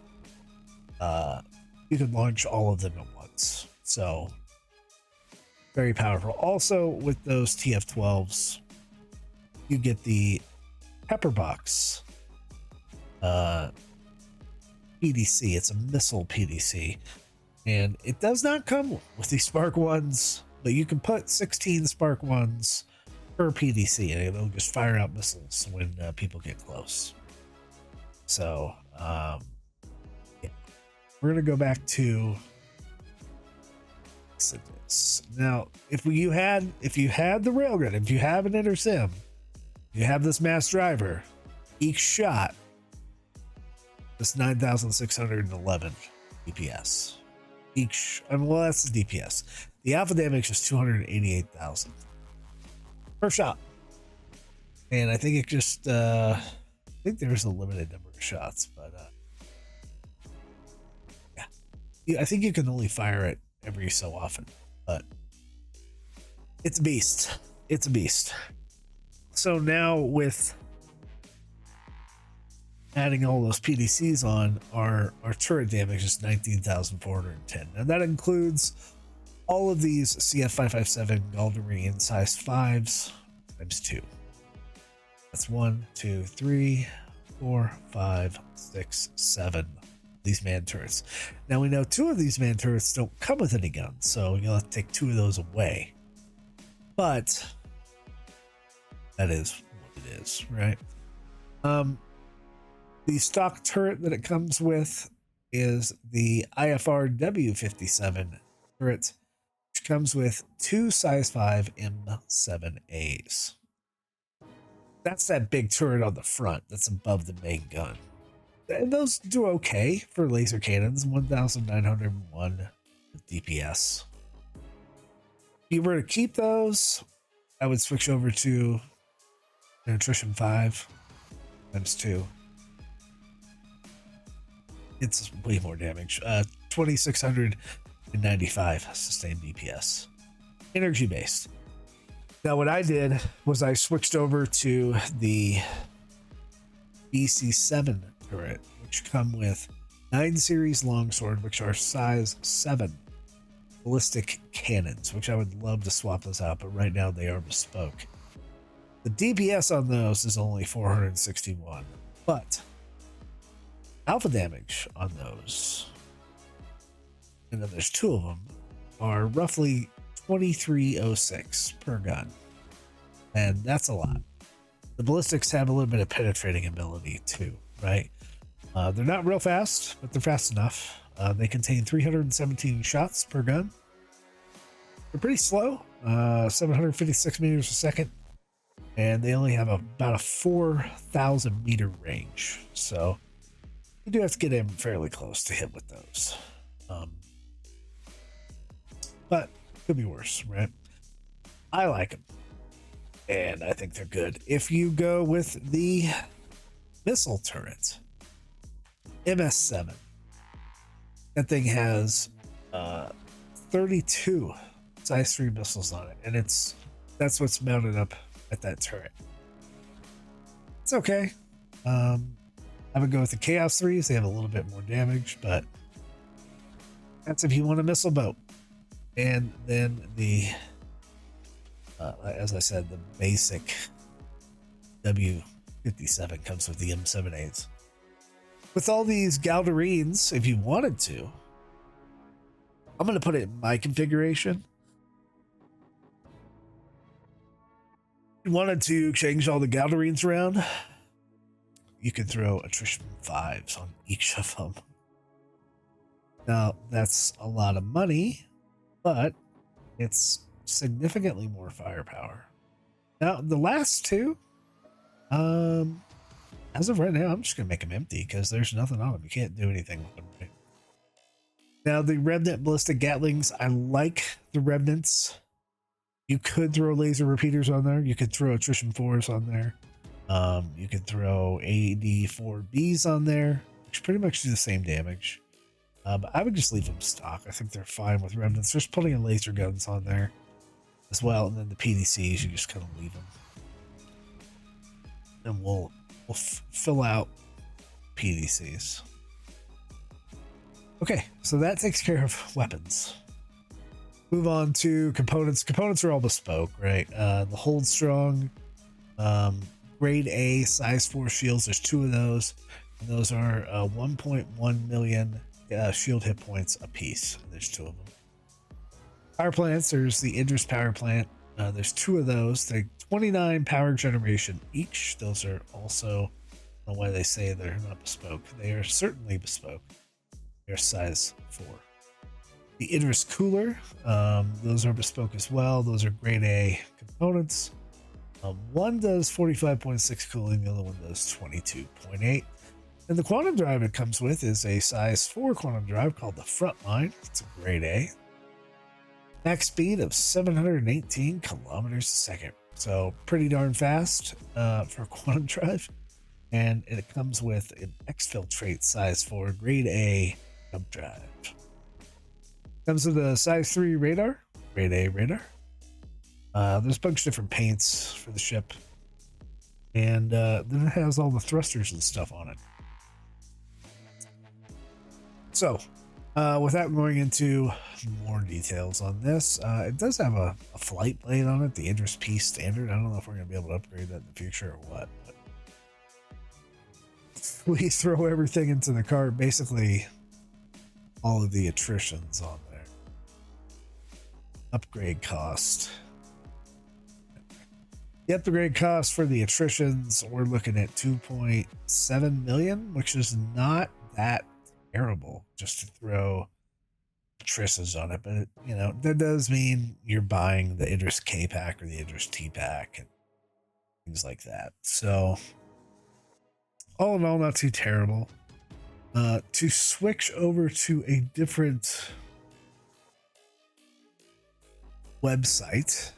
You can launch all of them at once. So, very powerful. Also, with those TF-12s, you get the Pepper Box PDC. It's a missile PDC. And it does not come with the Spark 1s, but you can put 16 Spark 1s per PDC, and it'll just fire out missiles when people get close. So, yeah. We're going to go back to this. Now, if you had the railgun, if you have an Idris-M, you have this mass driver, each shot is 9,611 DPS. Well, that's the DPS. The alpha damage is 288,000 per shot. And I think it just, I think there's a limited number of shots, but yeah. I think you can only fire it every so often, but it's a beast. It's a beast. So now with adding all those PDCs on, our turret damage is 19,410. And that includes all of these CF557 Galderine size 5s times 2. That's 1, 2, 3, 4, 5, 6, 7. These man turrets. Now we know 2 of these man turrets don't come with any guns, so you'll have to take 2 of those away. But that is what it is, right? The stock turret that it comes with is the IFR W57 turret, which comes with 2 size 5 M7As. That's that big turret on the front that's above the main gun. And those do okay for laser cannons, 1,901 DPS. If you were to keep those, I would switch over to Nutrition 5 times 2. It's way more damage. 2,695 sustained DPS. Energy based. Now what I did was I switched over to the BC7 turret, which come with 9 series longsword, which are size 7 ballistic cannons, which I would love to swap those out, but right now they are bespoke. The DPS on those is only 461, but alpha damage on those, and then there's 2 of them, are roughly 2306 per gun, and that's a lot. The ballistics have a little bit of penetrating ability too, right? They're not real fast, but they're fast enough. They contain 317 shots per gun. They're pretty slow, 756 meters a second, and they only have about a 4,000 meter range, so you do have to get in fairly close to hit with those. But could be worse, right? I like them, and I think they're good. If you go with the missile turret, MS7, that thing has 32 size 3 missiles on it, and that's what's mounted up at that turret. It's okay. I would go with the Chaos 3s. They have a little bit more damage, but that's if you want a missile boat. And then the, as I said, the basic W57 comes with the M7As. With all these Galderines, if you wanted to, I'm going to put it in my configuration. If you wanted to change all the Galderines around, you could throw attrition 5s on each of them. Now, that's a lot of money, but it's significantly more firepower. Now, the last 2, as of right now, I'm just going to make them empty because there's nothing on them. You can't do anything with them. Right? Now, the Remnant Ballistic Gatlings, I like the Remnants. You could throw laser repeaters on there. You could throw attrition 4s on there. You can throw AD4Bs on there, which pretty much do the same damage. But I would just leave them stock. I think they're fine with remnants. There's plenty of laser guns on there as well, and then the PDCs you just kind of leave them, and we'll fill out PDCs. Okay, so that takes care of weapons. Move on to components. Components are all bespoke, right? The Hold Strong, grade A size 4 shields. There's 2 of those, and those are 1.1 million shield hit points a piece. There's 2 of them. Power plants. There's the Idris power plant. There's 2 of those. They're 29 power generation each. Those are also, I don't know why they say they're not bespoke. They are certainly bespoke. They're size 4. The Idris cooler, those are bespoke as well. Those are grade A components. One does 45.6 cooling, the other one does 22.8. And the quantum drive it comes with is a size 4 quantum drive called the Frontline. It's a grade A. Max speed of 718 kilometers a second. So pretty darn fast for a quantum drive. And it comes with an exfiltrate size 4 grade A jump drive. Comes with a size 3 radar, grade A radar. There's a bunch of different paints for the ship. And then it has all the thrusters and stuff on it. So, without going into more details on this, it does have a flight blade on it, the Idris-P standard. I don't know if we're going to be able to upgrade that in the future or what. But we throw everything into the cart, basically all of the attritions on there. Upgrade cost. The upgrade cost for the attritions, we're looking at 2.7 million, which is not that terrible just to throw attritions on it. But it, you know, that does mean you're buying the Idris K pack or the Idris T pack and things like that. So all in all, not too terrible. To switch over to a different website,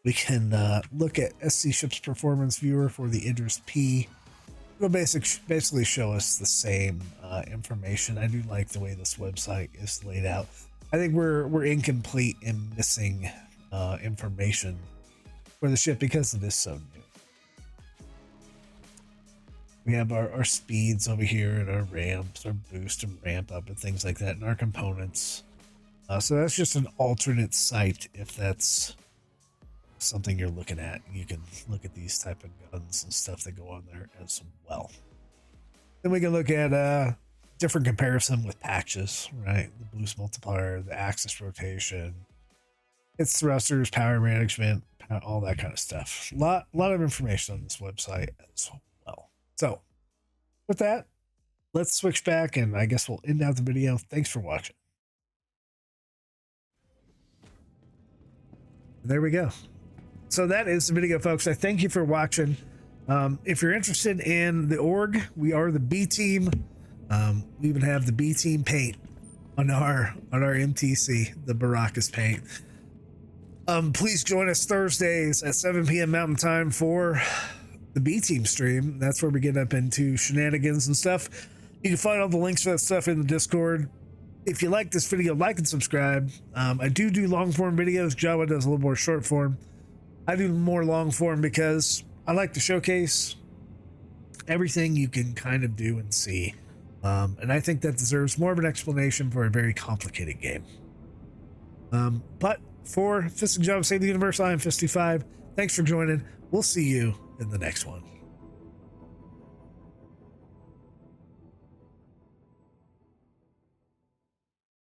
we can look at SC Ship's Performance Viewer for the Idris-P. It'll basically show us the same information. I do like the way this website is laid out. I think we're incomplete in missing information for the ship because it is so new. We have our speeds over here and our ramps, our boost and ramp up and things like that, and our components. So that's just an alternate site if that's something you're looking at. You can look at these type of guns and stuff that go on there as well. Then we can look at different comparison with patches, right? The boost multiplier, the axis rotation, its thrusters, power management, all that kind of stuff. A lot of information on this website as well. So with that, let's switch back and I guess we'll end out the video. Thanks for watching. There we go. So that is the video, folks. I thank you for watching. If you're interested in the org, we are the B team. We even have the B team paint on our MTC, the Baracus paint. Please join us Thursdays at 7 p.m. Mountain Time for the B team stream. That's where we get up into shenanigans and stuff. You can find all the links for that stuff in the Discord. If you like this video, like and subscribe. I do long form videos. Jawa does a little more short form. I do more long form because I like to showcase everything you can kind of do and see. And I think that deserves more of an explanation for a very complicated game. But for Fist and Jawa Save the Universe, I am Fist-25. Thanks for joining. We'll see you in the next one.